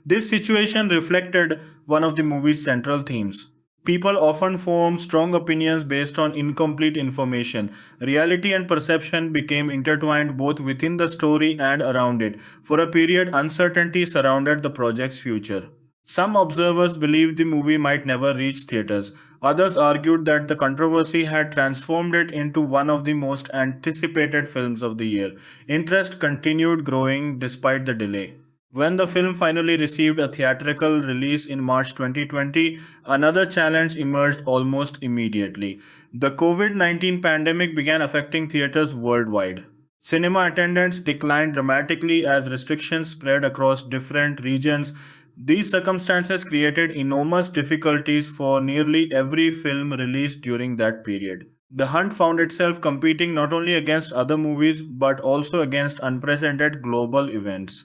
This situation reflected one of the movie's central themes. People often form strong opinions based on incomplete information. Reality and perception became intertwined both within the story and around it. For a period, uncertainty surrounded the project's future. Some observers believed the movie might never reach theaters. Others argued that the controversy had transformed it into one of the most anticipated films of the year. Interest continued growing despite the delay. When the film finally received a theatrical release in March 2020, another challenge emerged almost immediately. The COVID 19 pandemic began affecting theaters worldwide. Cinema attendance declined dramatically as restrictions spread across different regions. These circumstances created enormous difficulties for nearly every film released during that period. The Hunt found itself competing not only against other movies but also against unprecedented global events.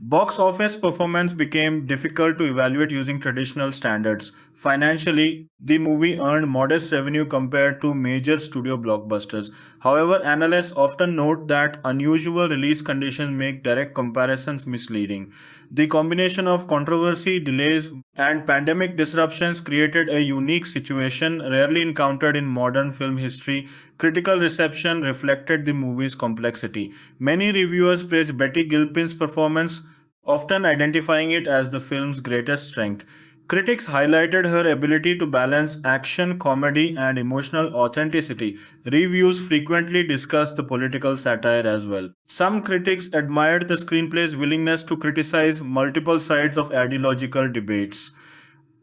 Box office performance became difficult to evaluate using traditional standards. Financially, the movie earned modest revenue compared to major studio blockbusters. However, analysts often note that unusual release conditions make direct comparisons misleading. The combination of controversy, delays, and pandemic disruptions created a unique situation rarely encountered in modern film history. Critical reception reflected the movie's complexity. Many reviewers praised Betty Gilpin's performance, often identifying it as the film's greatest strength. Critics highlighted her ability to balance action, comedy, and emotional authenticity. Reviews frequently discussed the political satire as well. Some critics admired the screenplay's willingness to criticize multiple sides of ideological debates.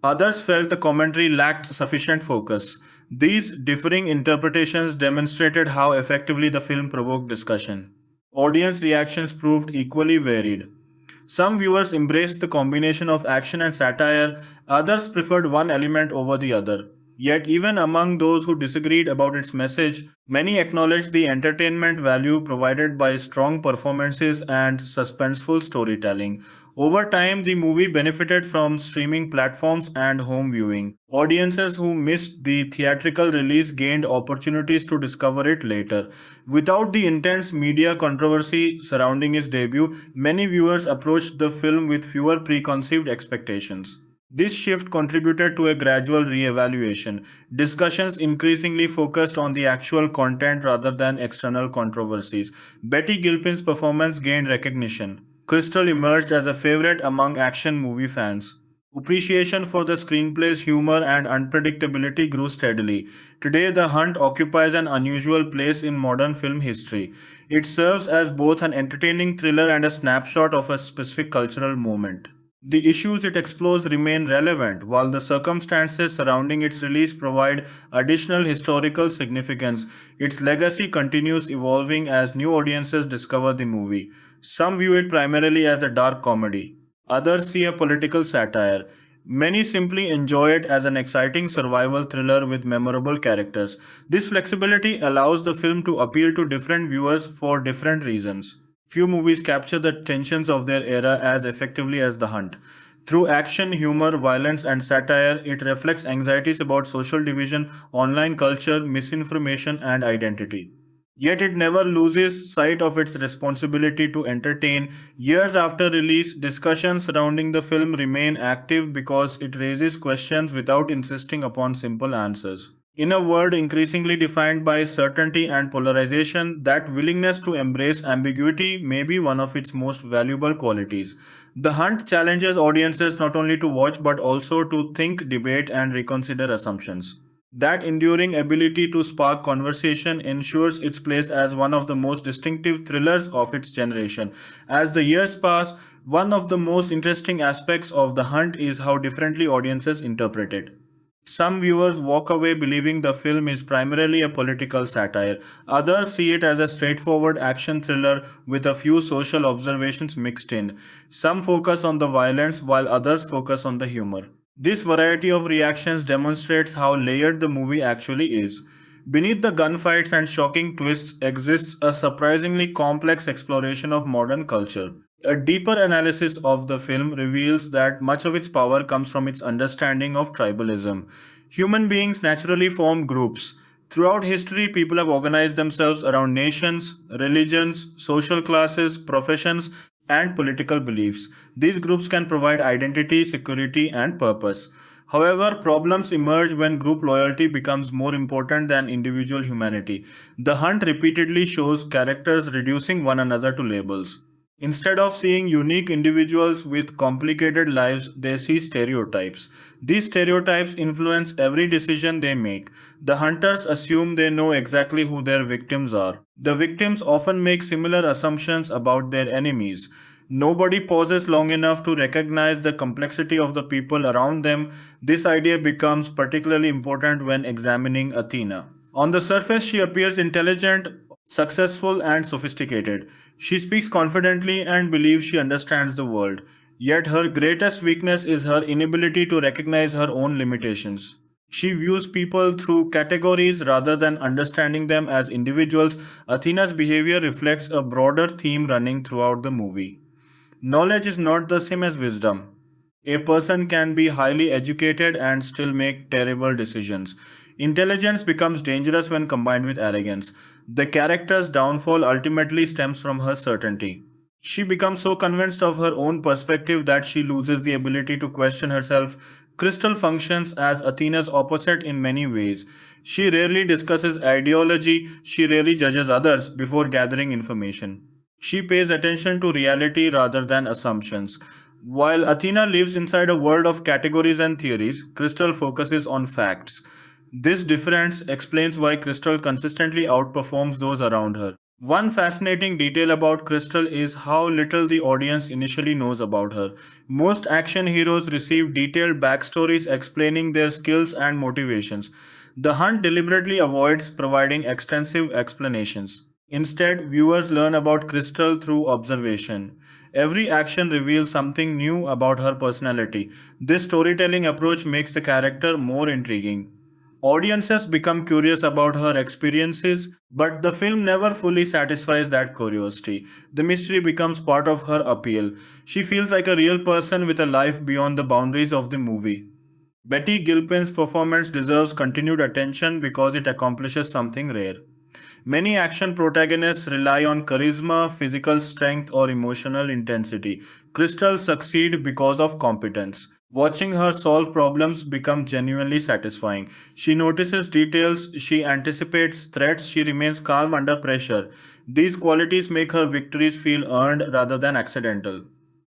Others felt the commentary lacked sufficient focus. These differing interpretations demonstrated how effectively the film provoked discussion. Audience reactions proved equally varied. Some viewers embraced the combination of action and satire, others preferred one element over the other. Yet, even among those who disagreed about its message, many acknowledged the entertainment value provided by strong performances and suspenseful storytelling. Over time, the movie benefited from streaming platforms and home viewing. Audiences who missed the theatrical release gained opportunities to discover it later. Without the intense media controversy surrounding its debut, many viewers approached the film with fewer preconceived expectations. This shift contributed to a gradual re-evaluation. Discussions increasingly focused on the actual content rather than external controversies. Betty Gilpin's performance gained recognition. Crystal emerged as a favorite among action movie fans. Appreciation for the screenplay's humor and unpredictability grew steadily. Today, The Hunt occupies an unusual place in modern film history. It serves as both an entertaining thriller and a snapshot of a specific cultural moment. The issues it explores remain relevant, while the circumstances surrounding its release provide additional historical significance. Its legacy continues evolving as new audiences discover the movie. Some view it primarily as a dark comedy. Others see a political satire. Many simply enjoy it as an exciting survival thriller with memorable characters. This flexibility allows the film to appeal to different viewers for different reasons. Few movies capture the tensions of their era as effectively as The Hunt. Through action, humor, violence, and satire, it reflects anxieties about social division, online culture, misinformation, and identity. Yet it never loses sight of its responsibility to entertain. Years after release, discussions surrounding the film remain active because it raises questions without insisting upon simple answers. In a world increasingly defined by certainty and polarization, that willingness to embrace ambiguity may be one of its most valuable qualities. The Hunt challenges audiences not only to watch but also to think, debate, and reconsider assumptions. That enduring ability to spark conversation ensures its place as one of the most distinctive thrillers of its generation. As the years pass, one of the most interesting aspects of The Hunt is how differently audiences interpret it. Some viewers walk away believing the film is primarily a political satire. Others see it as a straightforward action thriller with a few social observations mixed in. Some focus on the violence while others focus on the humor. This variety of reactions demonstrates how layered the movie actually is. Beneath the gunfights and shocking twists exists a surprisingly complex exploration of modern culture. A deeper analysis of the film reveals that much of its power comes from its understanding of tribalism. Human beings naturally form groups. Throughout history, people have organized themselves around nations, religions, social classes, professions, and political beliefs. These groups can provide identity, security, and purpose. However, problems emerge when group loyalty becomes more important than individual humanity. The Hunt repeatedly shows characters reducing one another to labels. Instead of seeing unique individuals with complicated lives, they see stereotypes. These stereotypes influence every decision they make. The hunters assume they know exactly who their victims are. The victims often make similar assumptions about their enemies. Nobody pauses long enough to recognize the complexity of the people around them. This idea becomes particularly important when examining Athena. On the surface, she appears intelligent, successful, and sophisticated. She speaks confidently and believes she understands the world. Yet her greatest weakness is her inability to recognize her own limitations. She views people through categories rather than understanding them as individuals. Athena's behavior reflects a broader theme running throughout the movie. Knowledge is not the same as wisdom. A person can be highly educated and still make terrible decisions. Intelligence becomes dangerous when combined with arrogance. The character's downfall ultimately stems from her certainty. She becomes so convinced of her own perspective that she loses the ability to question herself. Crystal functions as Athena's opposite in many ways. She rarely discusses ideology, she rarely judges others before gathering information. She pays attention to reality rather than assumptions. While Athena lives inside a world of categories and theories, Crystal focuses on facts. This difference explains why Crystal consistently outperforms those around her. One fascinating detail about Crystal is how little the audience initially knows about her. Most action heroes receive detailed backstories explaining their skills and motivations. The Hunt deliberately avoids providing extensive explanations. Instead, viewers learn about Crystal through observation. Every action reveals something new about her personality. This storytelling approach makes the character more intriguing. Audiences become curious about her experiences, but the film never fully satisfies that curiosity. The mystery becomes part of her appeal. She feels like a real person with a life beyond the boundaries of the movie. Betty Gilpin's performance deserves continued attention because it accomplishes something rare. Many action protagonists rely on charisma, physical strength, or emotional intensity. Crystal succeeds because of competence. Watching her solve problems becomes genuinely satisfying. She notices details, she anticipates threats, she remains calm under pressure. These qualities make her victories feel earned rather than accidental.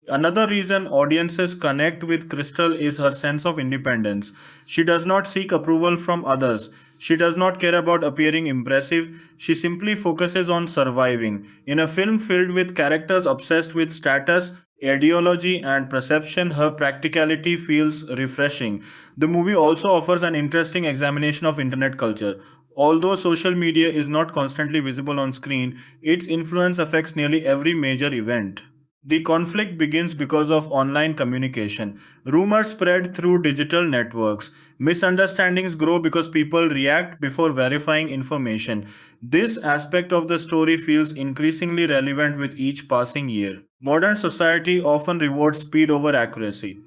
Another reason audiences connect with Crystal is her sense of independence. She does not seek approval from others. She does not care about appearing impressive. She simply focuses on surviving. In a film filled with characters obsessed with status, ideology, and perception, her practicality feels refreshing. The movie also offers an interesting examination of internet culture. Although social media is not constantly visible on screen, its influence affects nearly every major event. The conflict begins because of online communication. Rumors spread through digital networks. Misunderstandings grow because people react before verifying information. This aspect of the story feels increasingly relevant with each passing year. Modern society often rewards speed over accuracy.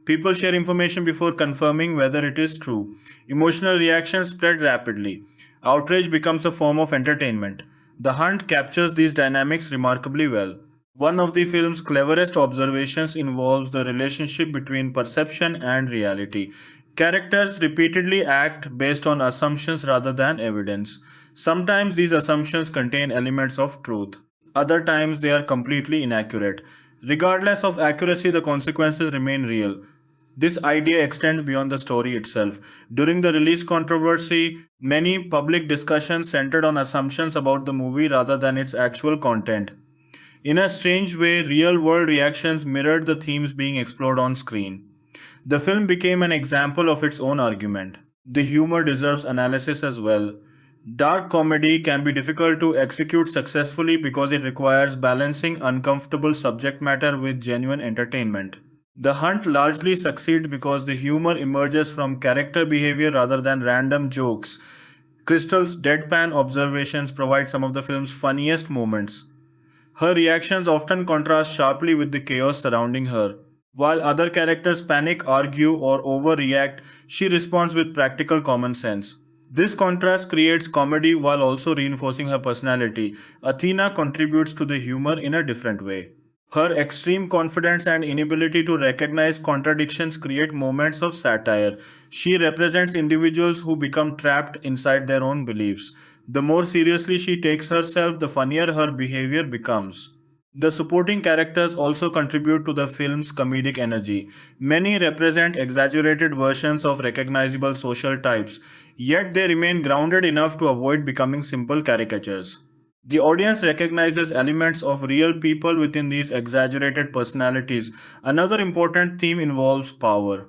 People share information before confirming whether it is true. Emotional reactions spread rapidly. Outrage becomes a form of entertainment. The Hunt captures these dynamics remarkably well. One of the film's cleverest observations involves the relationship between perception and reality. Characters repeatedly act based on assumptions rather than evidence. Sometimes these assumptions contain elements of truth, other times they are completely inaccurate. Regardless of accuracy, the consequences remain real. This idea extends beyond the story itself. During the release controversy, many public discussions centered on assumptions about the movie rather than its actual content. In a strange way, real world reactions mirrored the themes being explored on screen. The film became an example of its own argument. The humor deserves analysis as well. Dark comedy can be difficult to execute successfully because it requires balancing uncomfortable subject matter with genuine entertainment. The Hunt largely succeeds because the humor emerges from character behavior rather than random jokes. Crystal's deadpan observations provide some of the film's funniest moments. Her reactions often contrast sharply with the chaos surrounding her. While other characters panic, argue, or overreact, she responds with practical common sense. This contrast creates comedy while also reinforcing her personality. Athena contributes to the humor in a different way. Her extreme confidence and inability to recognize contradictions create moments of satire. She represents individuals who become trapped inside their own beliefs. The more seriously she takes herself, the funnier her behavior becomes. The supporting characters also contribute to the film's comedic energy. Many represent exaggerated versions of recognizable social types, yet they remain grounded enough to avoid becoming simple caricatures. The audience recognizes elements of real people within these exaggerated personalities. Another important theme involves power.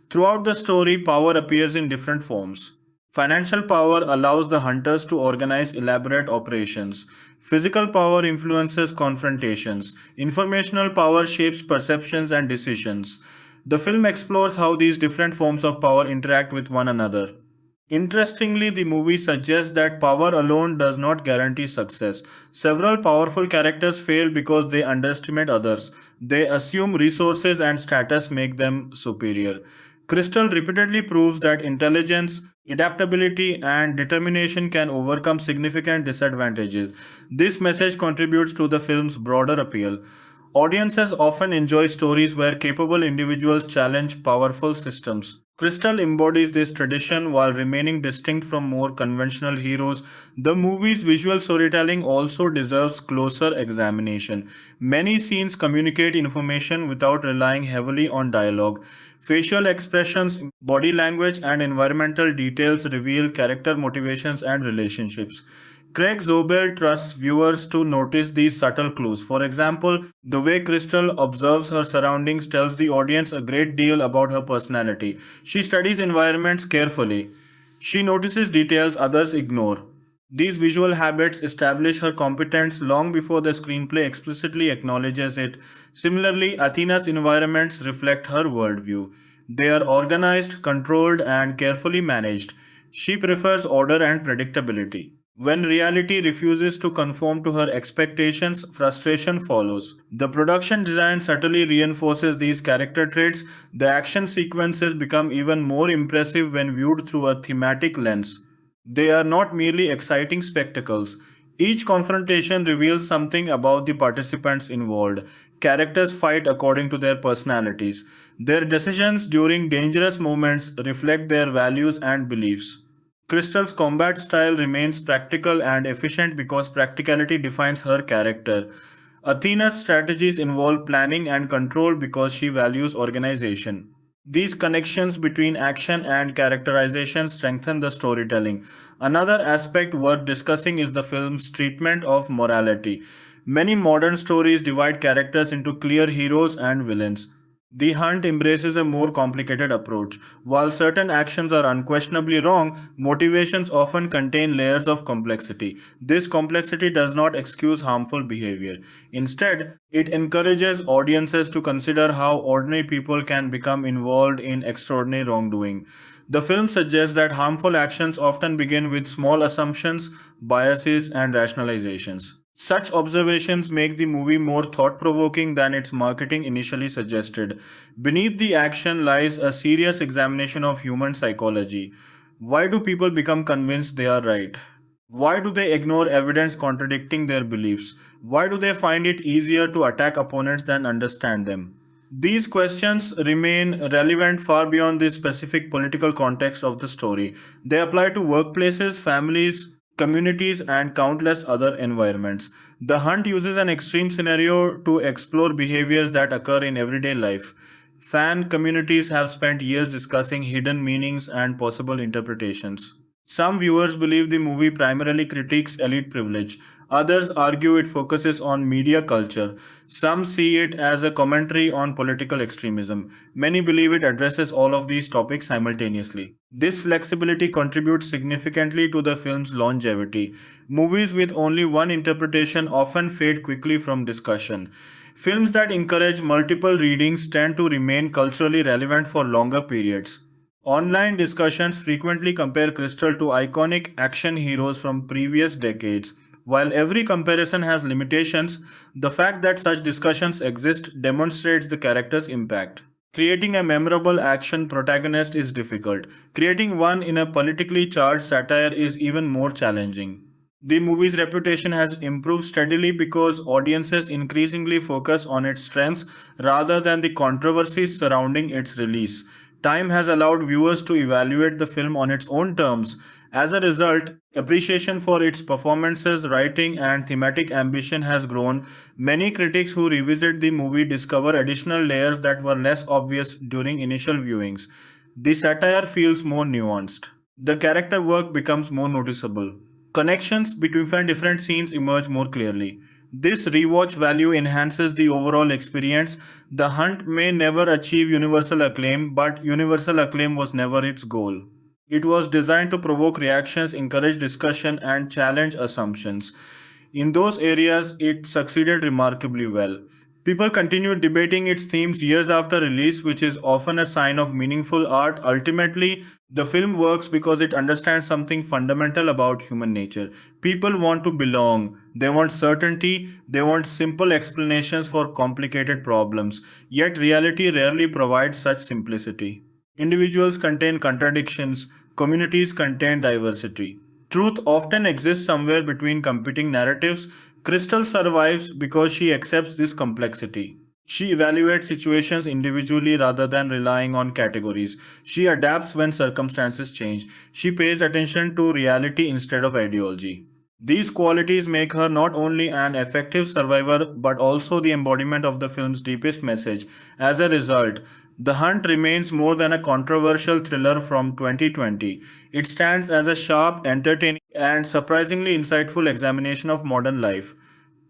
Throughout the story, power appears in different forms. Financial power allows the hunters to organize elaborate operations. Physical power influences confrontations. Informational power shapes perceptions and decisions. The film explores how these different forms of power interact with one another. Interestingly, the movie suggests that power alone does not guarantee success. Several powerful characters fail because they underestimate others. They assume resources and status make them superior. Crystal repeatedly proves that intelligence, adaptability, and determination can overcome significant disadvantages. This message contributes to the film's broader appeal. Audiences often enjoy stories where capable individuals challenge powerful systems. Crystal embodies this tradition while remaining distinct from more conventional heroes. The movie's visual storytelling also deserves closer examination. Many scenes communicate information without relying heavily on dialogue. Facial expressions, body language, and environmental details reveal character motivations and relationships. Craig Zobel trusts viewers to notice these subtle clues. For example, the way Crystal observes her surroundings tells the audience a great deal about her personality. She studies environments carefully. She notices details others ignore. These visual habits establish her competence long before the screenplay explicitly acknowledges it. Similarly, Athena's environments reflect her worldview. They are organized, controlled, and carefully managed. She prefers order and predictability. When reality refuses to conform to her expectations, frustration follows. The production design subtly reinforces these character traits. The action sequences become even more impressive when viewed through a thematic lens. They are not merely exciting spectacles. Each confrontation reveals something about the participants involved. Characters fight according to their personalities. Their decisions during dangerous moments reflect their values and beliefs. Crystal's combat style remains practical and efficient because practicality defines her character. Athena's strategies involve planning and control because she values organization. These connections between action and characterization strengthen the storytelling. Another aspect worth discussing is the film's treatment of morality. Many modern stories divide characters into clear heroes and villains. The Hunt embraces a more complicated approach. While certain actions are unquestionably wrong, motivations often contain layers of complexity. This complexity does not excuse harmful behavior. Instead, it encourages audiences to consider how ordinary people can become involved in extraordinary wrongdoing. The film suggests that harmful actions often begin with small assumptions, biases, and rationalizations. Such observations make the movie more thought provoking than its marketing initially suggested. Beneath the action lies a serious examination of human psychology. Why do people become convinced they are right? Why do they ignore evidence contradicting their beliefs? Why do they find it easier to attack opponents than understand them? These questions remain relevant far beyond the specific political context of the story. They apply to workplaces, families, communities, and countless other environments. The Hunt uses an extreme scenario to explore behaviors that occur in everyday life. Fan communities have spent years discussing hidden meanings and possible interpretations. Some viewers believe the movie primarily critiques elite privilege. Others argue it focuses on media culture. Some see it as a commentary on political extremism. Many believe it addresses all of these topics simultaneously. This flexibility contributes significantly to the film's longevity. Movies with only one interpretation often fade quickly from discussion. Films that encourage multiple readings tend to remain culturally relevant for longer periods. Online discussions frequently compare Crystal to iconic action heroes from previous decades. While every comparison has limitations, the fact that such discussions exist demonstrates the character's impact. Creating a memorable action protagonist is difficult. Creating one in a politically charged satire is even more challenging. The movie's reputation has improved steadily because audiences increasingly focus on its strengths rather than the controversies surrounding its release. Time has allowed viewers to evaluate the film on its own terms. As a result, appreciation for its performances, writing, and thematic ambition has grown. Many critics who revisit the movie discover additional layers that were less obvious during initial viewings. The satire feels more nuanced. The character work becomes more noticeable. Connections between different scenes emerge more clearly. This rewatch value enhances the overall experience. The Hunt may never achieve universal acclaim, but universal acclaim was never its goal. It was designed to provoke reactions, encourage discussion, and challenge assumptions. In those areas, it succeeded remarkably well. People continued debating its themes years after release, which is often a sign of meaningful art. Ultimately, the film works because it understands something fundamental about human nature. People want to belong, they want certainty, they want simple explanations for complicated problems. Yet, reality rarely provides such simplicity. Individuals contain contradictions, communities contain diversity. Truth often exists somewhere between competing narratives. Crystal survives because she accepts this complexity. She evaluates situations individually rather than relying on categories. She adapts when circumstances change. She pays attention to reality instead of ideology. These qualities make her not only an effective survivor but also the embodiment of the film's deepest message. As a result, The Hunt remains more than a controversial thriller from 2020. It stands as a sharp, entertaining, and surprisingly insightful examination of modern life.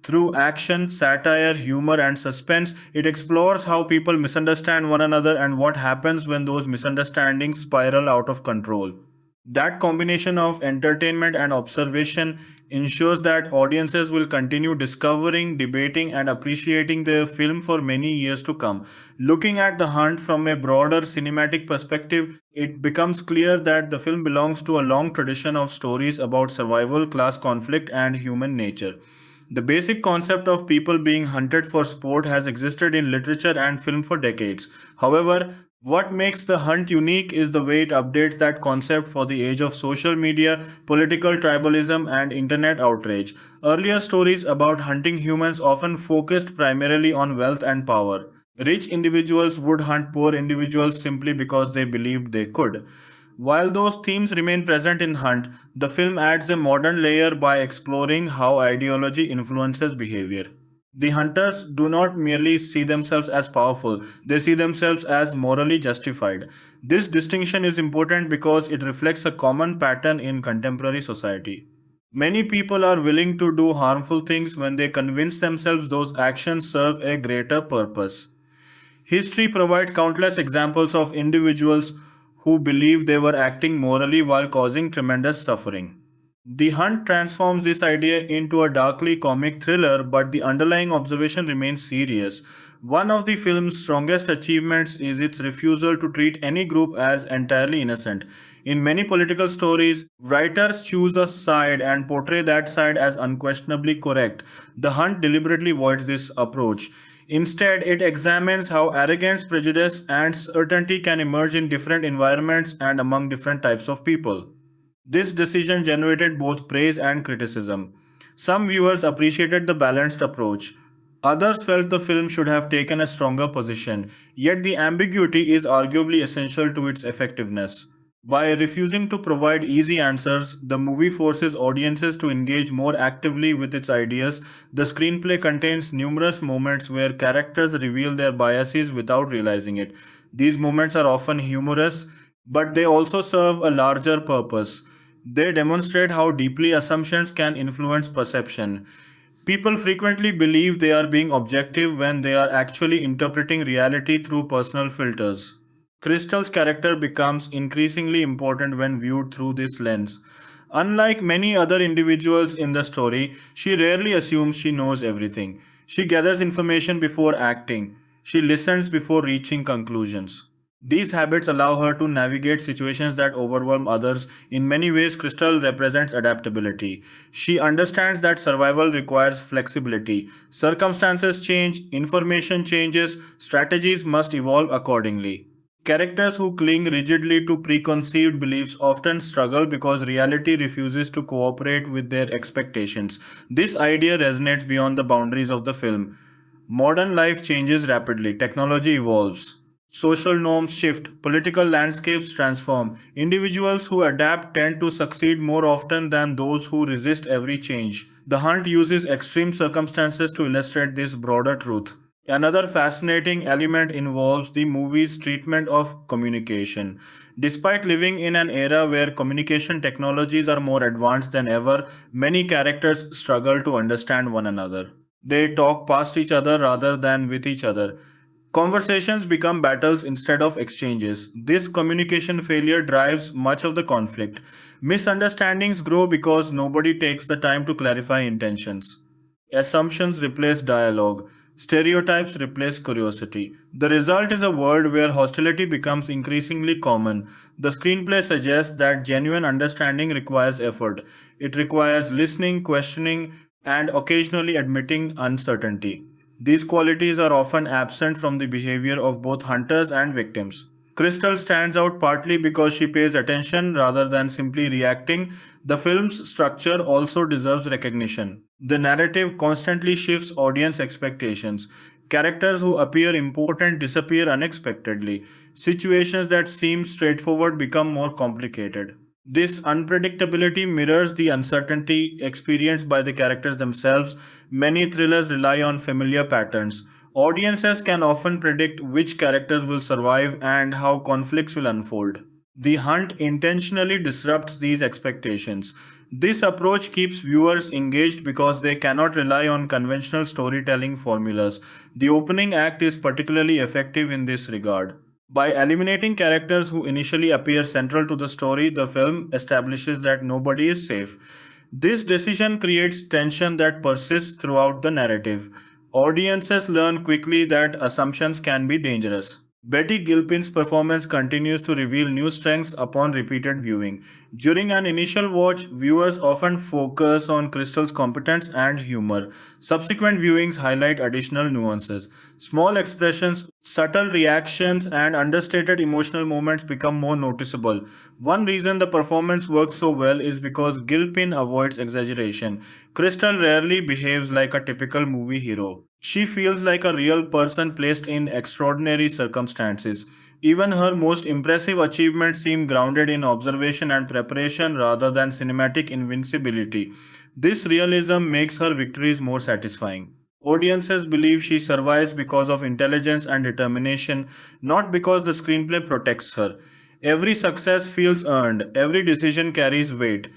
Through action, satire, humor, and suspense, it explores how people misunderstand one another and what happens when those misunderstandings spiral out of control. That combination of entertainment and observation ensures that audiences will continue discovering, debating, and appreciating the film for many years to come. Looking at The Hunt from a broader cinematic perspective, it becomes clear that the film belongs to a long tradition of stories about survival, class conflict, and human nature. The basic concept of people being hunted for sport has existed in literature and film for decades. However, what makes The Hunt unique is the way it updates that concept for the age of social media, political tribalism, and internet outrage. Earlier stories about hunting humans often focused primarily on wealth and power. Rich individuals would hunt poor individuals simply because they believed they could. While those themes remain present in Hunt, the film adds a modern layer by exploring how ideology influences behavior. The hunters do not merely see themselves as powerful, they see themselves as morally justified. This distinction is important because it reflects a common pattern in contemporary society. Many people are willing to do harmful things when they convince themselves those actions serve a greater purpose. History provides countless examples of individuals who believed they were acting morally while causing tremendous suffering. The Hunt transforms this idea into a darkly comic thriller, but the underlying observation remains serious. One of the film's strongest achievements is its refusal to treat any group as entirely innocent. In many political stories, writers choose a side and portray that side as unquestionably correct. The Hunt deliberately avoids this approach. Instead, it examines how arrogance, prejudice, and certainty can emerge in different environments and among different types of people. This decision generated both praise and criticism. Some viewers appreciated the balanced approach. Others felt the film should have taken a stronger position, yet the ambiguity is arguably essential to its effectiveness. By refusing to provide easy answers, the movie forces audiences to engage more actively with its ideas. The screenplay contains numerous moments where characters reveal their biases without realizing it. These moments are often humorous, but they also serve a larger purpose. They demonstrate how deeply assumptions can influence perception. People frequently believe they are being objective when they are actually interpreting reality through personal filters. Crystal's character becomes increasingly important when viewed through this lens. Unlike many other individuals in the story, she rarely assumes she knows everything. She gathers information before acting. She listens before reaching conclusions. These habits allow her to navigate situations that overwhelm others. In many ways, Crystal represents adaptability. She understands that survival requires flexibility. Circumstances change, information changes, strategies must evolve accordingly. Characters who cling rigidly to preconceived beliefs often struggle because reality refuses to cooperate with their expectations. This idea resonates beyond the boundaries of the film. Modern life changes rapidly, technology evolves. Social norms shift, political landscapes transform. Individuals who adapt tend to succeed more often than those who resist every change. The Hunt uses extreme circumstances to illustrate this broader truth. Another fascinating element involves the movie's treatment of communication. Despite living in an era where communication technologies are more advanced than ever, many characters struggle to understand one another. They talk past each other rather than with each other. Conversations become battles instead of exchanges. This communication failure drives much of the conflict. Misunderstandings grow because nobody takes the time to clarify intentions. Assumptions replace dialogue. Stereotypes replace curiosity. The result is a world where hostility becomes increasingly common. The screenplay suggests that genuine understanding requires effort. It requires listening, questioning, and occasionally admitting uncertainty. These qualities are often absent from the behavior of both hunters and victims. Crystal stands out partly because she pays attention rather than simply reacting. The film's structure also deserves recognition. The narrative constantly shifts audience expectations. Characters who appear important disappear unexpectedly. Situations that seem straightforward become more complicated. This unpredictability mirrors the uncertainty experienced by the characters themselves. Many thrillers rely on familiar patterns. Audiences can often predict which characters will survive and how conflicts will unfold. The Hunt intentionally disrupts these expectations. This approach keeps viewers engaged because they cannot rely on conventional storytelling formulas. The opening act is particularly effective in this regard. By eliminating characters who initially appear central to the story, the film establishes that nobody is safe. This decision creates tension that persists throughout the narrative. Audiences learn quickly that assumptions can be dangerous. Betty Gilpin's performance continues to reveal new strengths upon repeated viewing. During an initial watch, viewers often focus on Crystal's competence and humor. Subsequent viewings highlight additional nuances. Small expressions, subtle reactions, and understated emotional moments become more noticeable. One reason the performance works so well is because Gilpin avoids exaggeration. Crystal rarely behaves like a typical movie hero. She feels like a real person placed in extraordinary circumstances. Even her most impressive achievements seem grounded in observation and preparation rather than cinematic invincibility. This realism makes her victories more satisfying. Audiences believe she survives because of intelligence and determination, not because the screenplay protects her. Every success feels earned, every decision carries weight.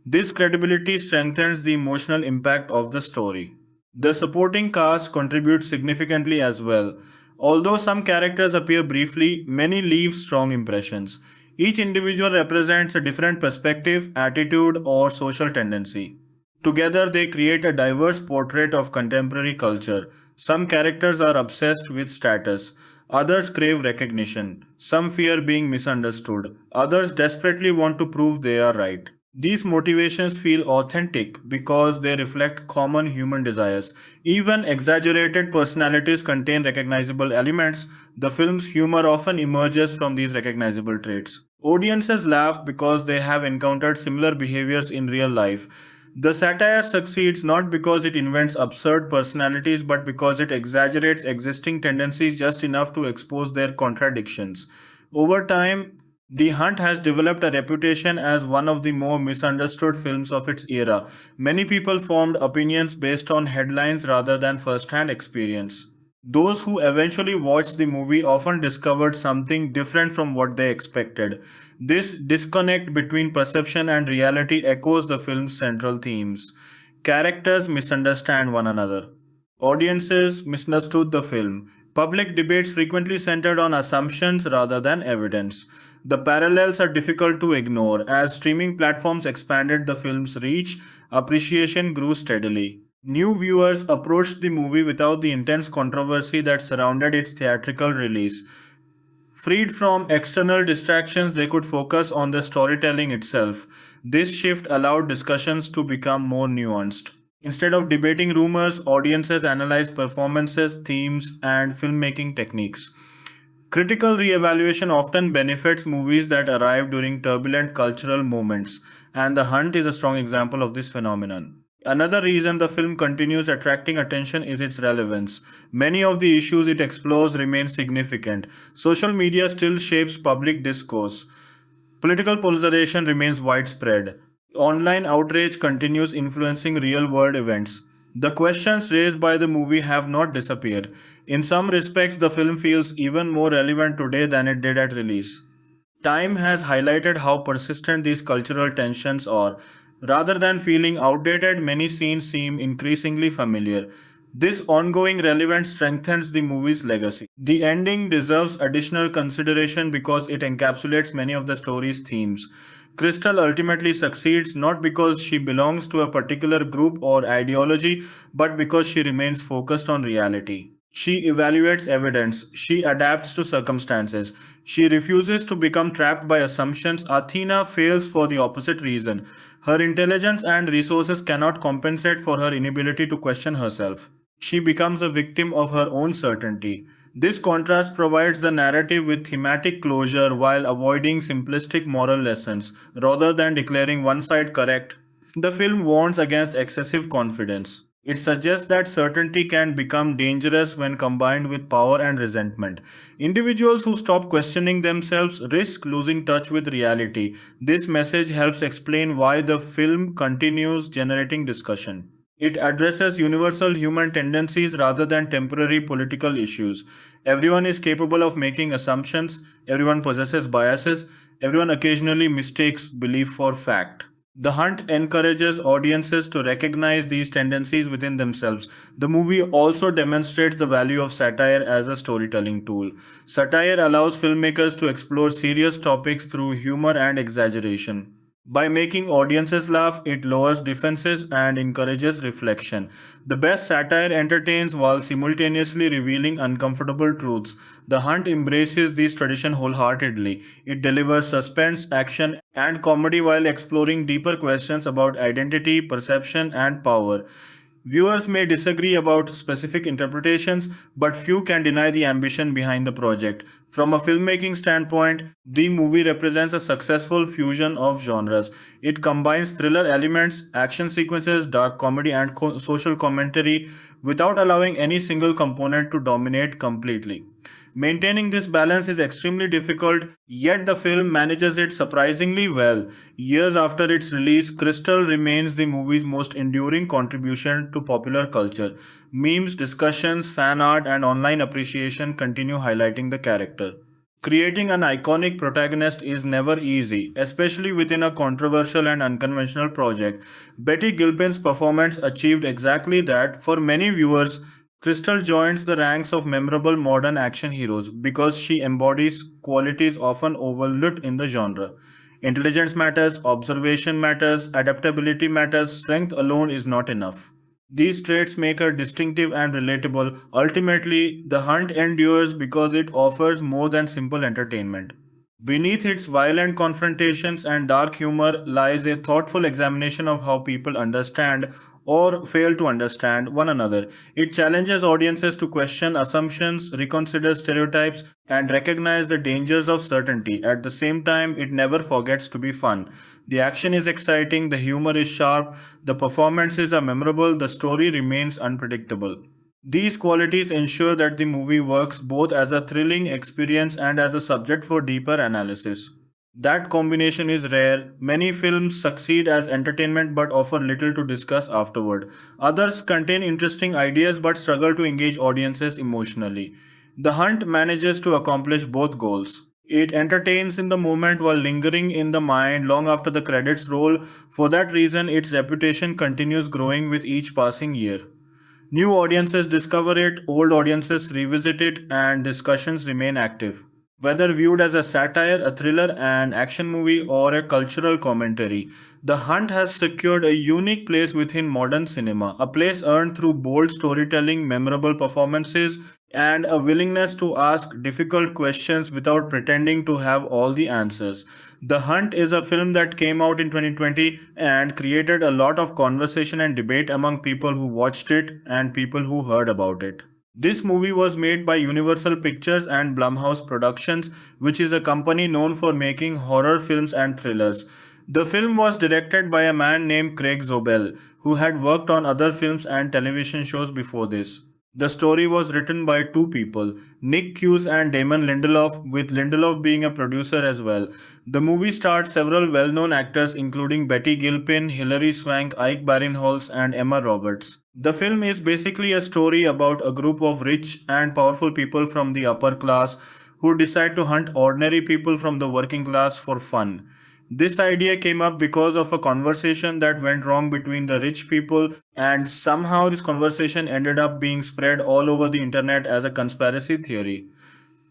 This credibility strengthens the emotional impact of the story. The supporting cast contributes significantly as well. Although some characters appear briefly, many leave strong impressions. Each individual represents a different perspective, attitude, or social tendency. Together, they create a diverse portrait of contemporary culture. Some characters are obsessed with status, others crave recognition, some fear being misunderstood, others desperately want to prove they are right. These motivations feel authentic because they reflect common human desires. Even exaggerated personalities contain recognizable elements. The film's humor often emerges from these recognizable traits. Audiences laugh because they have encountered similar behaviors in real life. The satire succeeds not because it invents absurd personalities but because it exaggerates existing tendencies just enough to expose their contradictions. Over time, The Hunt has developed a reputation as one of the more misunderstood films of its era. Many people formed opinions based on headlines rather than first hand experience. Those who eventually watched the movie often discovered something different from what they expected. This disconnect between perception and reality echoes the film's central themes. Characters misunderstand one another. Audiences misunderstood the film. Public debates frequently centered on assumptions rather than evidence. The parallels are difficult to ignore. As streaming platforms expanded the film's reach, appreciation grew steadily. New viewers approached the movie without the intense controversy that surrounded its theatrical release. Freed from external distractions, they could focus on the storytelling itself. This shift allowed discussions to become more nuanced. Instead of debating rumors, audiences analyzed performances, themes, and filmmaking techniques. Critical re-evaluation often benefits movies that arrive during turbulent cultural moments, and The Hunt is a strong example of this phenomenon. Another reason the film continues attracting attention is its relevance. Many of the issues it explores remain significant. Social media still shapes public discourse. Political polarization remains widespread. Online outrage continues influencing real world events. The questions raised by the movie have not disappeared. In some respects, the film feels even more relevant today than it did at release. Time has highlighted how persistent these cultural tensions are. Rather than feeling outdated, many scenes seem increasingly familiar. This ongoing relevance strengthens the movie's legacy. The ending deserves additional consideration because it encapsulates many of the story's themes. Crystal ultimately succeeds not because she belongs to a particular group or ideology, but because she remains focused on reality. She evaluates evidence, she adapts to circumstances, she refuses to become trapped by assumptions. Athena fails for the opposite reason. Her intelligence and resources cannot compensate for her inability to question herself. She becomes a victim of her own certainty. This contrast provides the narrative with thematic closure while avoiding simplistic moral lessons. Rather than declaring one side correct, the film warns against excessive confidence. It suggests that certainty can become dangerous when combined with power and resentment. Individuals who stop questioning themselves risk losing touch with reality. This message helps explain why the film continues generating discussion. It addresses universal human tendencies rather than temporary political issues. Everyone is capable of making assumptions, everyone possesses biases, everyone occasionally mistakes belief for fact. The Hunt encourages audiences to recognize these tendencies within themselves. The movie also demonstrates the value of satire as a storytelling tool. Satire allows filmmakers to explore serious topics through humor and exaggeration. By making audiences laugh, it lowers defenses and encourages reflection. The best satire entertains while simultaneously revealing uncomfortable truths. The Hunt embraces this tradition wholeheartedly. It delivers suspense, action, and comedy while exploring deeper questions about identity, perception, and power. Viewers may disagree about specific interpretations, but few can deny the ambition behind the project. From a filmmaking standpoint, the movie represents a successful fusion of genres. It combines thriller elements, action sequences, dark comedy, and social commentary without allowing any single component to dominate completely. Maintaining this balance is extremely difficult, yet the film manages it surprisingly well. Years after its release, Crystal remains the movie's most enduring contribution to popular culture. Memes, discussions, fan art, and online appreciation continue highlighting the character. Creating an iconic protagonist is never easy, especially within a controversial and unconventional project. Betty Gilpin's performance achieved exactly that. For many viewers, Crystal joins the ranks of memorable modern action heroes because she embodies qualities often overlooked in the genre. Intelligence matters, observation matters, adaptability matters, strength alone is not enough. These traits make her distinctive and relatable. Ultimately, The Hunt endures because it offers more than simple entertainment. Beneath its violent confrontations and dark humor lies a thoughtful examination of how people understand or fail to understand one another. It challenges audiences to question assumptions, reconsider stereotypes, and recognize the dangers of certainty. At the same time, it never forgets to be fun. The action is exciting, the humor is sharp, the performances are memorable, the story remains unpredictable. These qualities ensure that the movie works both as a thrilling experience and as a subject for deeper analysis. That combination is rare. Many films succeed as entertainment but offer little to discuss afterward. Others contain interesting ideas but struggle to engage audiences emotionally. The Hunt manages to accomplish both goals. It entertains in the moment while lingering in the mind long after the credits roll. For that reason, its reputation continues growing with each passing year. New audiences discover it, old audiences revisit it, and discussions remain active. Whether viewed as a satire, a thriller, an action movie, or a cultural commentary, The Hunt has secured a unique place within modern cinema, a place earned through bold storytelling, memorable performances, and a willingness to ask difficult questions without pretending to have all the answers. The Hunt is a film that came out in 2020 and created a lot of conversation and debate among people who watched it and people who heard about it. This movie was made by Universal Pictures and Blumhouse Productions, which is a company known for making horror films and thrillers. The film was directed by a man named Craig Zobel, who had worked on other films and television shows before this. The story was written by two people, Nick Cuse and Damon Lindelof, with Lindelof being a producer as well. The movie starred several well known actors, including Betty Gilpin, Hilary Swank, Ike Barinholtz, and Emma Roberts. The film is basically a story about a group of rich and powerful people from the upper class who decide to hunt ordinary people from the working class for fun. This idea came up because of a conversation that went wrong between the rich people, and somehow this conversation ended up being spread all over the internet as a conspiracy theory.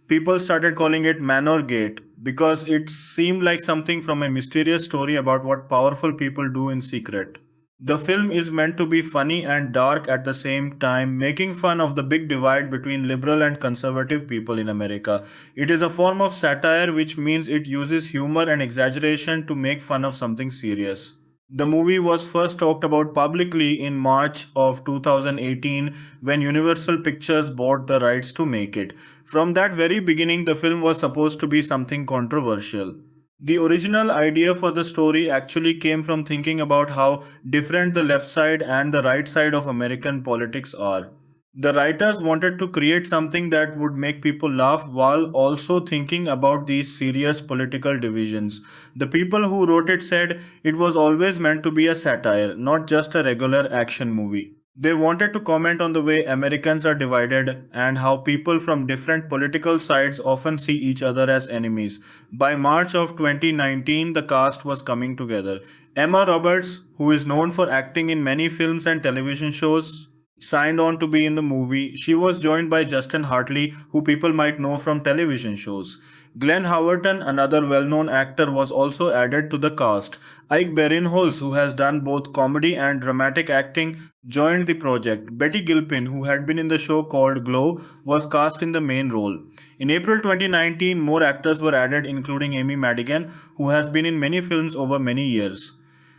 People started calling it Manor Gate because it seemed like something from a mysterious story about what powerful people do in secret. The film is meant to be funny and dark at the same time, making fun of the big divide between liberal and conservative people in America. It is a form of satire, which means it uses humor and exaggeration to make fun of something serious. The movie was first talked about publicly in March of 2018 when Universal Pictures bought the rights to make it. From that very beginning, the film was supposed to be something controversial. The original idea for the story actually came from thinking about how different the left side and the right side of American politics are. The writers wanted to create something that would make people laugh while also thinking about these serious political divisions. The people who wrote it said it was always meant to be a satire, not just a regular action movie. They wanted to comment on the way Americans are divided and how people from different political sides often see each other as enemies. By March of 2019, the cast was coming together. Emma Roberts, who is known for acting in many films and television shows, signed on to be in the movie. She was joined by Justin Hartley, who people might know from television shows. Glenn Howerton, another well known actor, was also added to the cast. Ike Barinholtz, who has done both comedy and dramatic acting, joined the project. Betty Gilpin, who had been in the show called Glow, was cast in the main role. In April 2019, more actors were added, including Amy Madigan, who has been in many films over many years.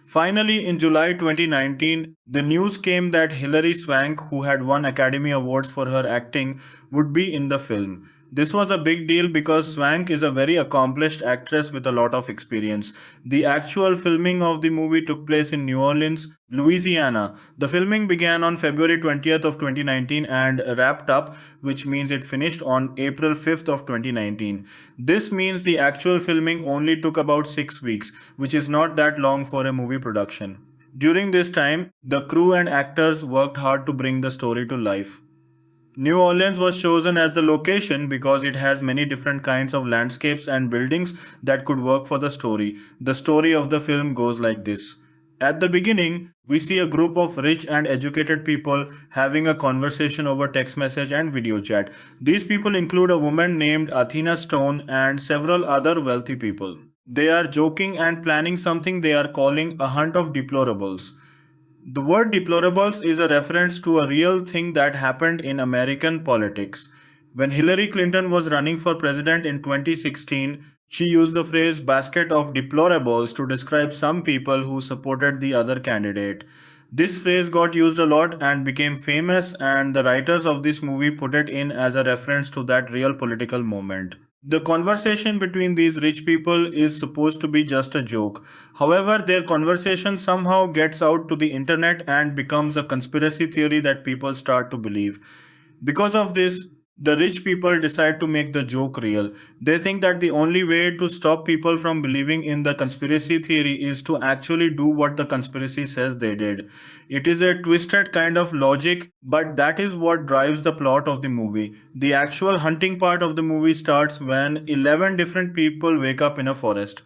Finally, in July 2019, the news came that Hilary Swank, who had won Academy Awards for her acting, would be in the film. This was a big deal because Swank is a very accomplished actress with a lot of experience. The actual filming of the movie took place in New Orleans, Louisiana. The filming began on February 20th of 2019 and wrapped up, which means it finished on April 5th of 2019. This means the actual filming only took about 6 weeks, which is not that long for a movie production. During this time, the crew and actors worked hard to bring the story to life. New Orleans was chosen as the location because it has many different kinds of landscapes and buildings that could work for the story. The story of the film goes like this. At the beginning, we see a group of rich and educated people having a conversation over text message and video chat. These people include a woman named Athena Stone and several other wealthy people. They are joking and planning something they are calling a hunt of deplorables. The word deplorables is a reference to a real thing that happened in American politics. When Hillary Clinton was running for president in 2016, she used the phrase basket of deplorables to describe some people who supported the other candidate. This phrase got used a lot and became famous, and the writers of this movie put it in as a reference to that real political moment. The conversation between these rich people is supposed to be just a joke. However, their conversation somehow gets out to the internet and becomes a conspiracy theory that people start to believe. Because of this, the rich people decide to make the joke real. They think that the only way to stop people from believing in the conspiracy theory is to actually do what the conspiracy says they did. It is a twisted kind of logic, but that is what drives the plot of the movie. The actual hunting part of the movie starts when 11 different people wake up in a forest.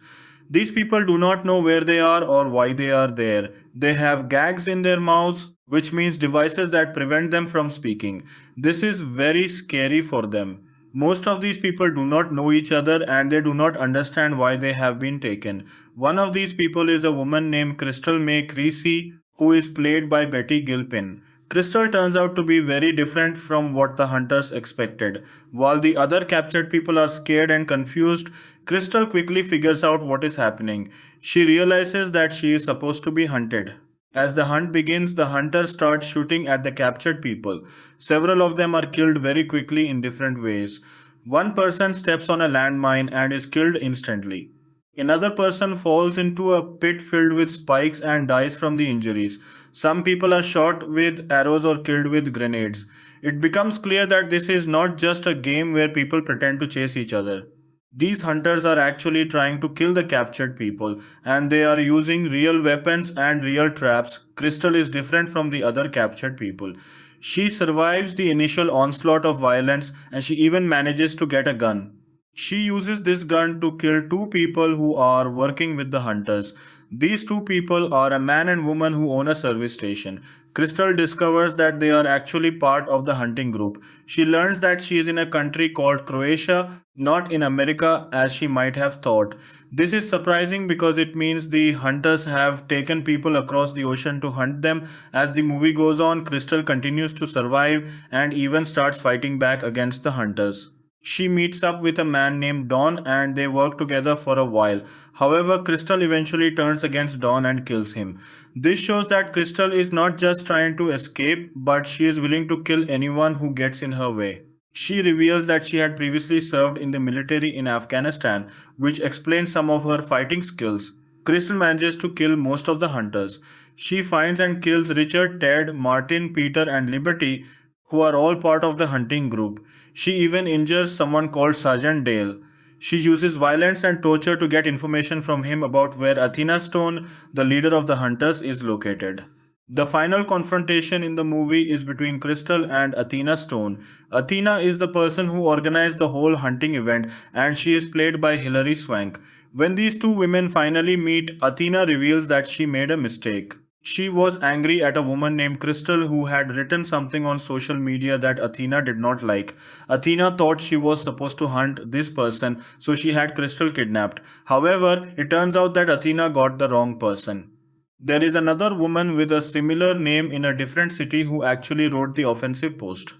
These people do not know where they are or why they are there. They have gags in their mouths, which means devices that prevent them from speaking. This is very scary for them. Most of these people do not know each other and they do not understand why they have been taken. One of these people is a woman named Crystal May Creasy, who is played by Betty Gilpin. Crystal turns out to be very different from what the hunters expected. While the other captured people are scared and confused, Crystal quickly figures out what is happening. She realizes that she is supposed to be hunted. As the hunt begins, the hunters start shooting at the captured people. Several of them are killed very quickly in different ways. One person steps on a landmine and is killed instantly. Another person falls into a pit filled with spikes and dies from the injuries. Some people are shot with arrows or killed with grenades. It becomes clear that this is not just a game where people pretend to chase each other. These hunters are actually trying to kill the captured people, and they are using real weapons and real traps. Crystal is different from the other captured people. She survives the initial onslaught of violence and she even manages to get a gun. She uses this gun to kill two people who are working with the hunters. These two people are a man and woman who own a service station. Crystal discovers that they are actually part of the hunting group. She learns that she is in a country called Croatia, not in America as she might have thought. This is surprising because it means the hunters have taken people across the ocean to hunt them. As the movie goes on, Crystal continues to survive and even starts fighting back against the hunters. She meets up with a man named Don and they work together for a while. However, Crystal eventually turns against Don and kills him. This shows that Crystal is not just trying to escape, but she is willing to kill anyone who gets in her way. She reveals that she had previously served in the military in Afghanistan, which explains some of her fighting skills. Crystal manages to kill most of the hunters. She finds and kills Richard, Ted, Martin, Peter, and Liberty, who are all part of the hunting group. She even injures someone called Sergeant Dale. She uses violence and torture to get information from him about where Athena Stone, the leader of the hunters, is located. The final confrontation in the movie is between Crystal and Athena Stone. Athena is the person who organized the whole hunting event and she is played by Hilary Swank. When these two women finally meet, Athena reveals that she made a mistake. She was angry at a woman named Crystal who had written something on social media that Athena did not like. Athena thought she was supposed to hunt this person, so she had Crystal kidnapped. However, it turns out that Athena got the wrong person. There is another woman with a similar name in a different city who actually wrote the offensive post.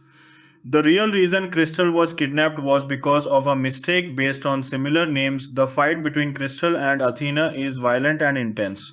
The real reason Crystal was kidnapped was because of a mistake based on similar names. The fight between Crystal and Athena is violent and intense.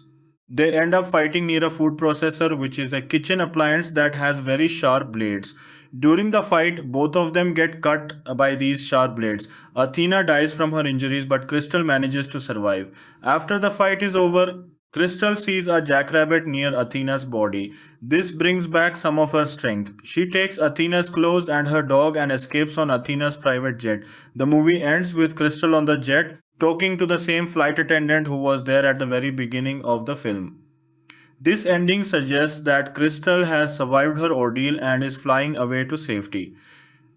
They end up fighting near a food processor, which is a kitchen appliance that has very sharp blades. During the fight, both of them get cut by these sharp blades. Athena dies from her injuries, but Crystal manages to survive. After the fight is over, Crystal sees a jackrabbit near Athena's body. This brings back some of her strength. She takes Athena's clothes and her dog and escapes on Athena's private jet. The movie ends with Crystal on the jet talking to the same flight attendant who was there at the very beginning of the film. This ending suggests that Crystal has survived her ordeal and is flying away to safety.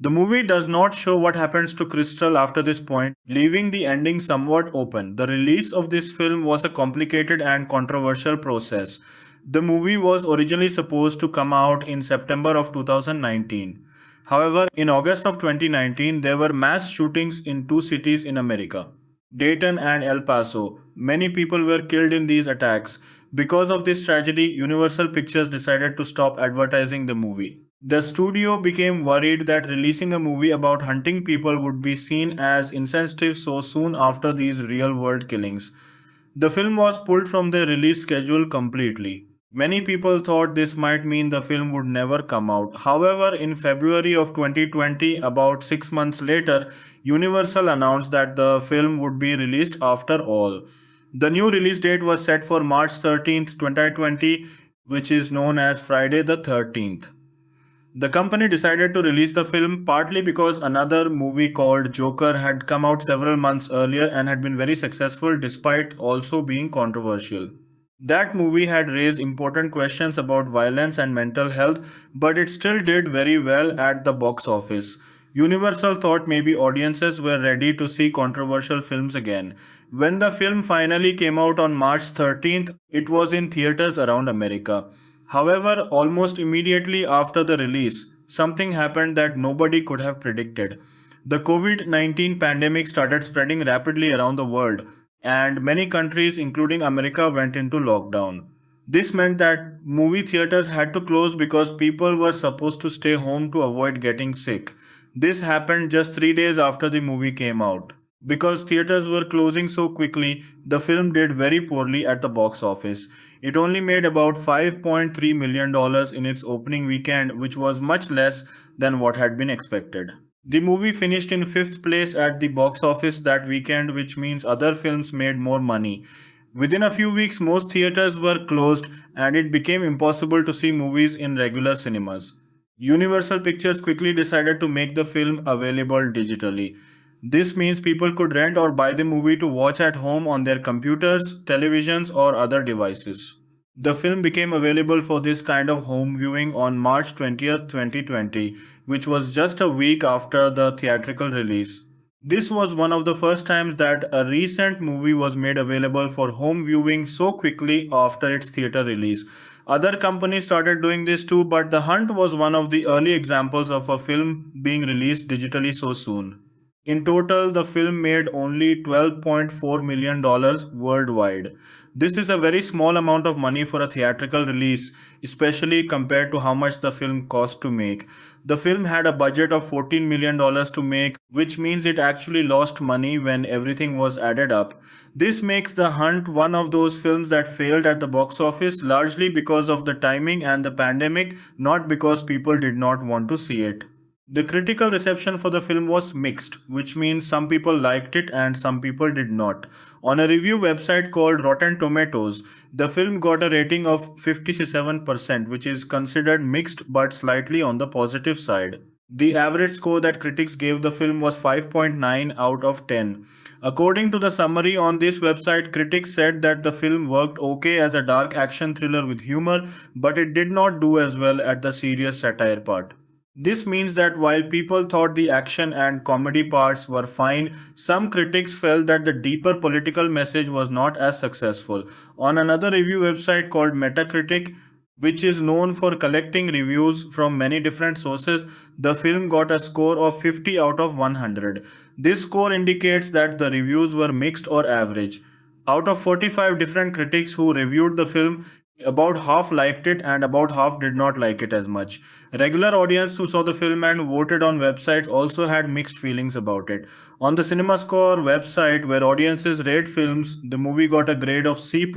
The movie does not show what happens to Crystal after this point, leaving the ending somewhat open. The release of this film was a complicated and controversial process. The movie was originally supposed to come out in September of 2019. However, in August of 2019, there were mass shootings in two cities in America, Dayton and El Paso. Many people were killed in these attacks. Because of this tragedy, Universal Pictures decided to stop advertising the movie. The studio became worried that releasing a movie about hunting people would be seen as insensitive so soon after these real world killings. The film was pulled from the release schedule completely. Many people thought this might mean the film would never come out. However, in February of 2020, about 6 months later, Universal announced that the film would be released after all. The new release date was set for March 13th, 2020, which is known as Friday the 13th. The company decided to release the film partly because another movie called Joker had come out several months earlier and had been very successful despite also being controversial. That movie had raised important questions about violence and mental health, but it still did very well at the box office. Universal thought maybe audiences were ready to see controversial films again. When the film finally came out on March 13th, it was in theaters around America. However, almost immediately after the release, something happened that nobody could have predicted. The COVID 19 pandemic started spreading rapidly around the world, and many countries, including America, went into lockdown. This meant that movie theaters had to close because people were supposed to stay home to avoid getting sick. This happened just 3 days after the movie came out. Because theaters were closing so quickly, the film did very poorly at the box office. It only made about $5.3 million in its opening weekend, which was much less than what had been expected. The movie finished in fifth place at the box office that weekend, which means other films made more money. Within a few weeks, most theaters were closed and it became impossible to see movies in regular cinemas. Universal Pictures quickly decided to make the film available digitally. This means people could rent or buy the movie to watch at home on their computers, televisions, or other devices. The film became available for this kind of home viewing on March 20th, 2020, which was just a week after the theatrical release. This was one of the first times that a recent movie was made available for home viewing so quickly after its theater release. Other companies started doing this too, but The Hunt was one of the early examples of a film being released digitally so soon. In total, the film made only $12.4 million worldwide. This is a very small amount of money for a theatrical release, especially compared to how much the film cost to make. The film had a budget of $14 million to make, which means it actually lost money when everything was added up. This makes The Hunt one of those films that failed at the box office largely because of the timing and the pandemic, not because people did not want to see it. The critical reception for the film was mixed, which means some people liked it and some people did not. On a review website called Rotten Tomatoes, the film got a rating of 57%, which is considered mixed but slightly on the positive side. The average score that critics gave the film was 5.9 out of 10. According to the summary on this website, critics said that the film worked okay as a dark action thriller with humor, but it did not do as well at the serious satire part. This means that while people thought the action and comedy parts were fine, some critics felt that the deeper political message was not as successful. On another review website called Metacritic, which is known for collecting reviews from many different sources, the film got a score of 50 out of 100. This score indicates that the reviews were mixed or average. Out of 45 different critics who reviewed the film, about half liked it and about half did not like it as much. Regular audience who saw the film and voted on websites also had mixed feelings about it. On the CinemaScore website where audiences rate films, the movie got a grade of C+,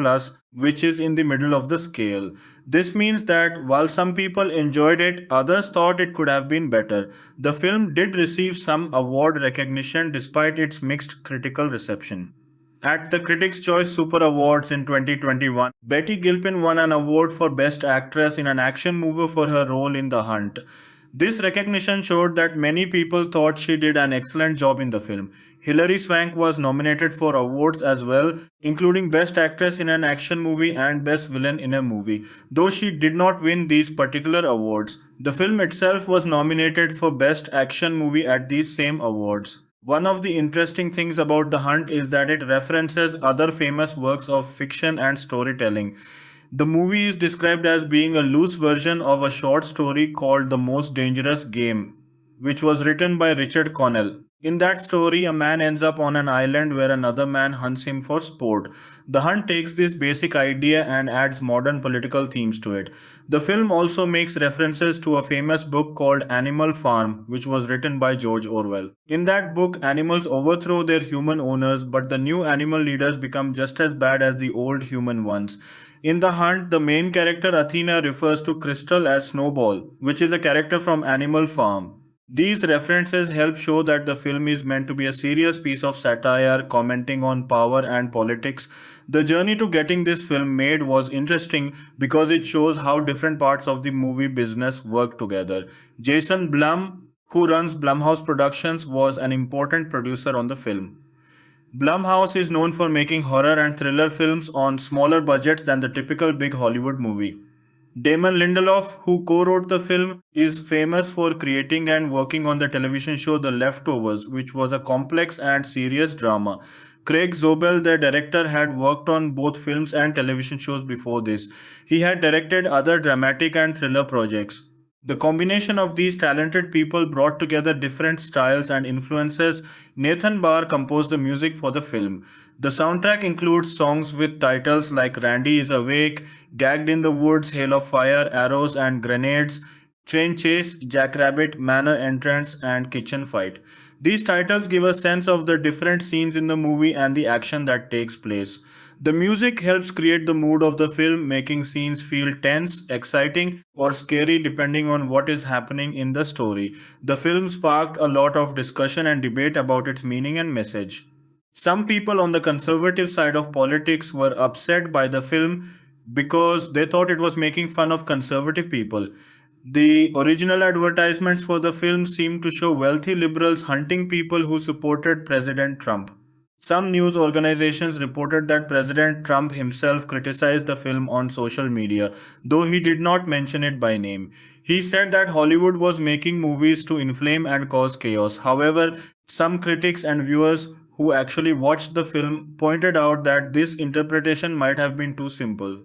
which is in the middle of the scale. This means that while some people enjoyed it, others thought it could have been better. The film did receive some award recognition despite its mixed critical reception. At the Critics' Choice Super Awards in 2021, Betty Gilpin won an award for Best Actress in an Action Movie for her role in The Hunt. This recognition showed that many people thought she did an excellent job in the film. Hilary Swank was nominated for awards as well, including Best Actress in an Action Movie and Best Villain in a Movie, though she did not win these particular awards. The film itself was nominated for Best Action Movie at these same awards. One of the interesting things about The Hunt is that it references other famous works of fiction and storytelling. The movie is described as being a loose version of a short story called The Most Dangerous Game, which was written by Richard Connell. In that story, a man ends up on an island where another man hunts him for sport. The Hunt takes this basic idea and adds modern political themes to it. The film also makes references to a famous book called Animal Farm, which was written by George Orwell. In that book, animals overthrow their human owners, but the new animal leaders become just as bad as the old human ones. In The Hunt, the main character Athena refers to Crystal as Snowball, which is a character from Animal Farm. These references help show that the film is meant to be a serious piece of satire commenting on power and politics. The journey to getting this film made was interesting because it shows how different parts of the movie business work together. Jason Blum, who runs Blumhouse Productions, was an important producer on the film. Blumhouse is known for making horror and thriller films on smaller budgets than the typical big Hollywood movie. Damon Lindelof, who co-wrote the film, is famous for creating and working on the television show The Leftovers, which was a complex and serious drama. Craig Zobel, the director, had worked on both films and television shows before this. He had directed other dramatic and thriller projects. The combination of these talented people brought together different styles and influences. Nathan Barr composed the music for the film. The soundtrack includes songs with titles like Randy is Awake, Gagged in the Woods, Hail of Fire, Arrows and Grenades, Train Chase, Jackrabbit, Manor Entrance, and Kitchen Fight. These titles give a sense of the different scenes in the movie and the action that takes place. The music helps create the mood of the film, making scenes feel tense, exciting, or scary depending on what is happening in the story. The film sparked a lot of discussion and debate about its meaning and message. Some people on the conservative side of politics were upset by the film because they thought it was making fun of conservative people. The original advertisements for the film seemed to show wealthy liberals hunting people who supported President Trump. Some news organizations reported that President Trump himself criticized the film on social media, though he did not mention it by name. He said that Hollywood was making movies to inflame and cause chaos. However, some critics and viewers who actually watched the film pointed out that this interpretation might have been too simple.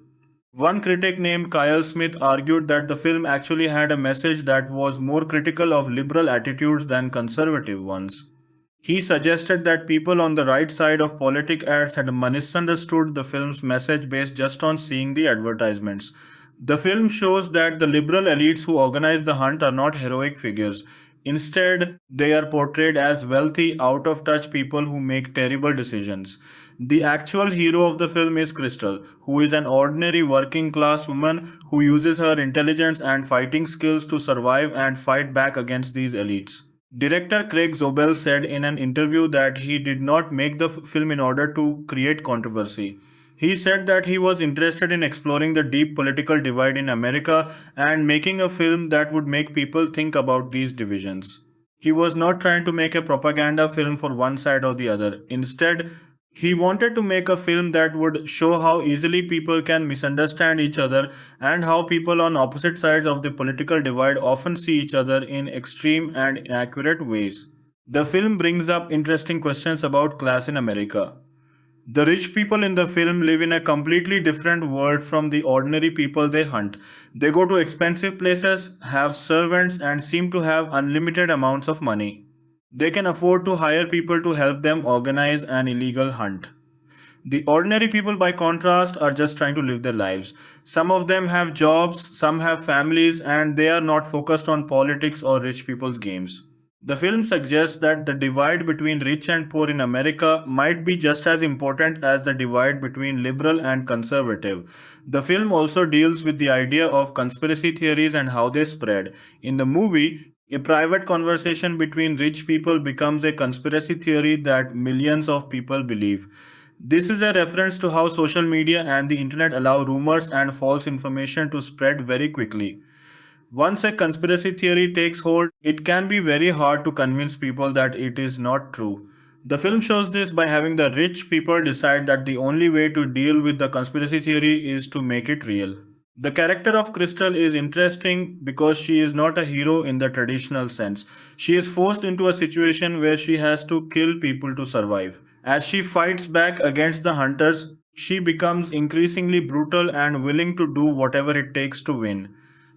One critic named Kyle Smith argued that the film actually had a message that was more critical of liberal attitudes than conservative ones. He suggested that people on the right side of politic ads had misunderstood the film's message based just on seeing the advertisements. The film shows that the liberal elites who organize the hunt are not heroic figures. Instead, they are portrayed as wealthy, out of touch people who make terrible decisions. The actual hero of the film is Crystal, who is an ordinary working class woman who uses her intelligence and fighting skills to survive and fight back against these elites. Director Craig Zobel said in an interview that he did not make the film in order to create controversy. He said that he was interested in exploring the deep political divide in America and making a film that would make people think about these divisions. He was not trying to make a propaganda film for one side or the other. Instead, he wanted to make a film that would show how easily people can misunderstand each other and how people on opposite sides of the political divide often see each other in extreme and inaccurate ways. The film brings up interesting questions about class in America. The rich people in the film live in a completely different world from the ordinary people they hunt. They go to expensive places, have servants, and seem to have unlimited amounts of money. They can afford to hire people to help them organize an illegal hunt. The ordinary people, by contrast, are just trying to live their lives. Some of them have jobs, some have families, and they are not focused on politics or rich people's games. The film suggests that the divide between rich and poor in America might be just as important as the divide between liberal and conservative. The film also deals with the idea of conspiracy theories and how they spread. In the movie, a private conversation between rich people becomes a conspiracy theory that millions of people believe. This is a reference to how social media and the internet allow rumors and false information to spread very quickly. Once a conspiracy theory takes hold, it can be very hard to convince people that it is not true. The film shows this by having the rich people decide that the only way to deal with the conspiracy theory is to make it real. The character of Crystal is interesting because she is not a hero in the traditional sense. She is forced into a situation where she has to kill people to survive. As she fights back against the hunters, she becomes increasingly brutal and willing to do whatever it takes to win.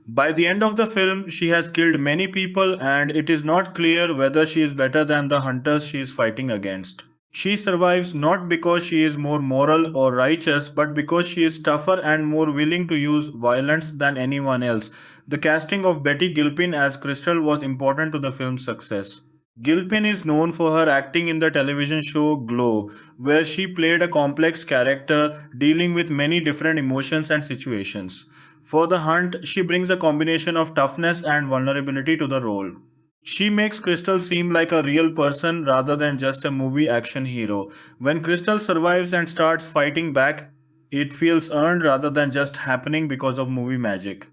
By the end of the film, she has killed many people, and it is not clear whether she is better than the hunters she is fighting against. She survives not because she is more moral or righteous, but because she is tougher and more willing to use violence than anyone else. The casting of Betty Gilpin as Crystal was important to the film's success. Gilpin is known for her acting in the television show Glow, where she played a complex character dealing with many different emotions and situations. For The Hunt, she brings a combination of toughness and vulnerability to the role. She makes Crystal seem like a real person rather than just a movie action hero. When Crystal survives and starts fighting back, it feels earned rather than just happening because of movie magic.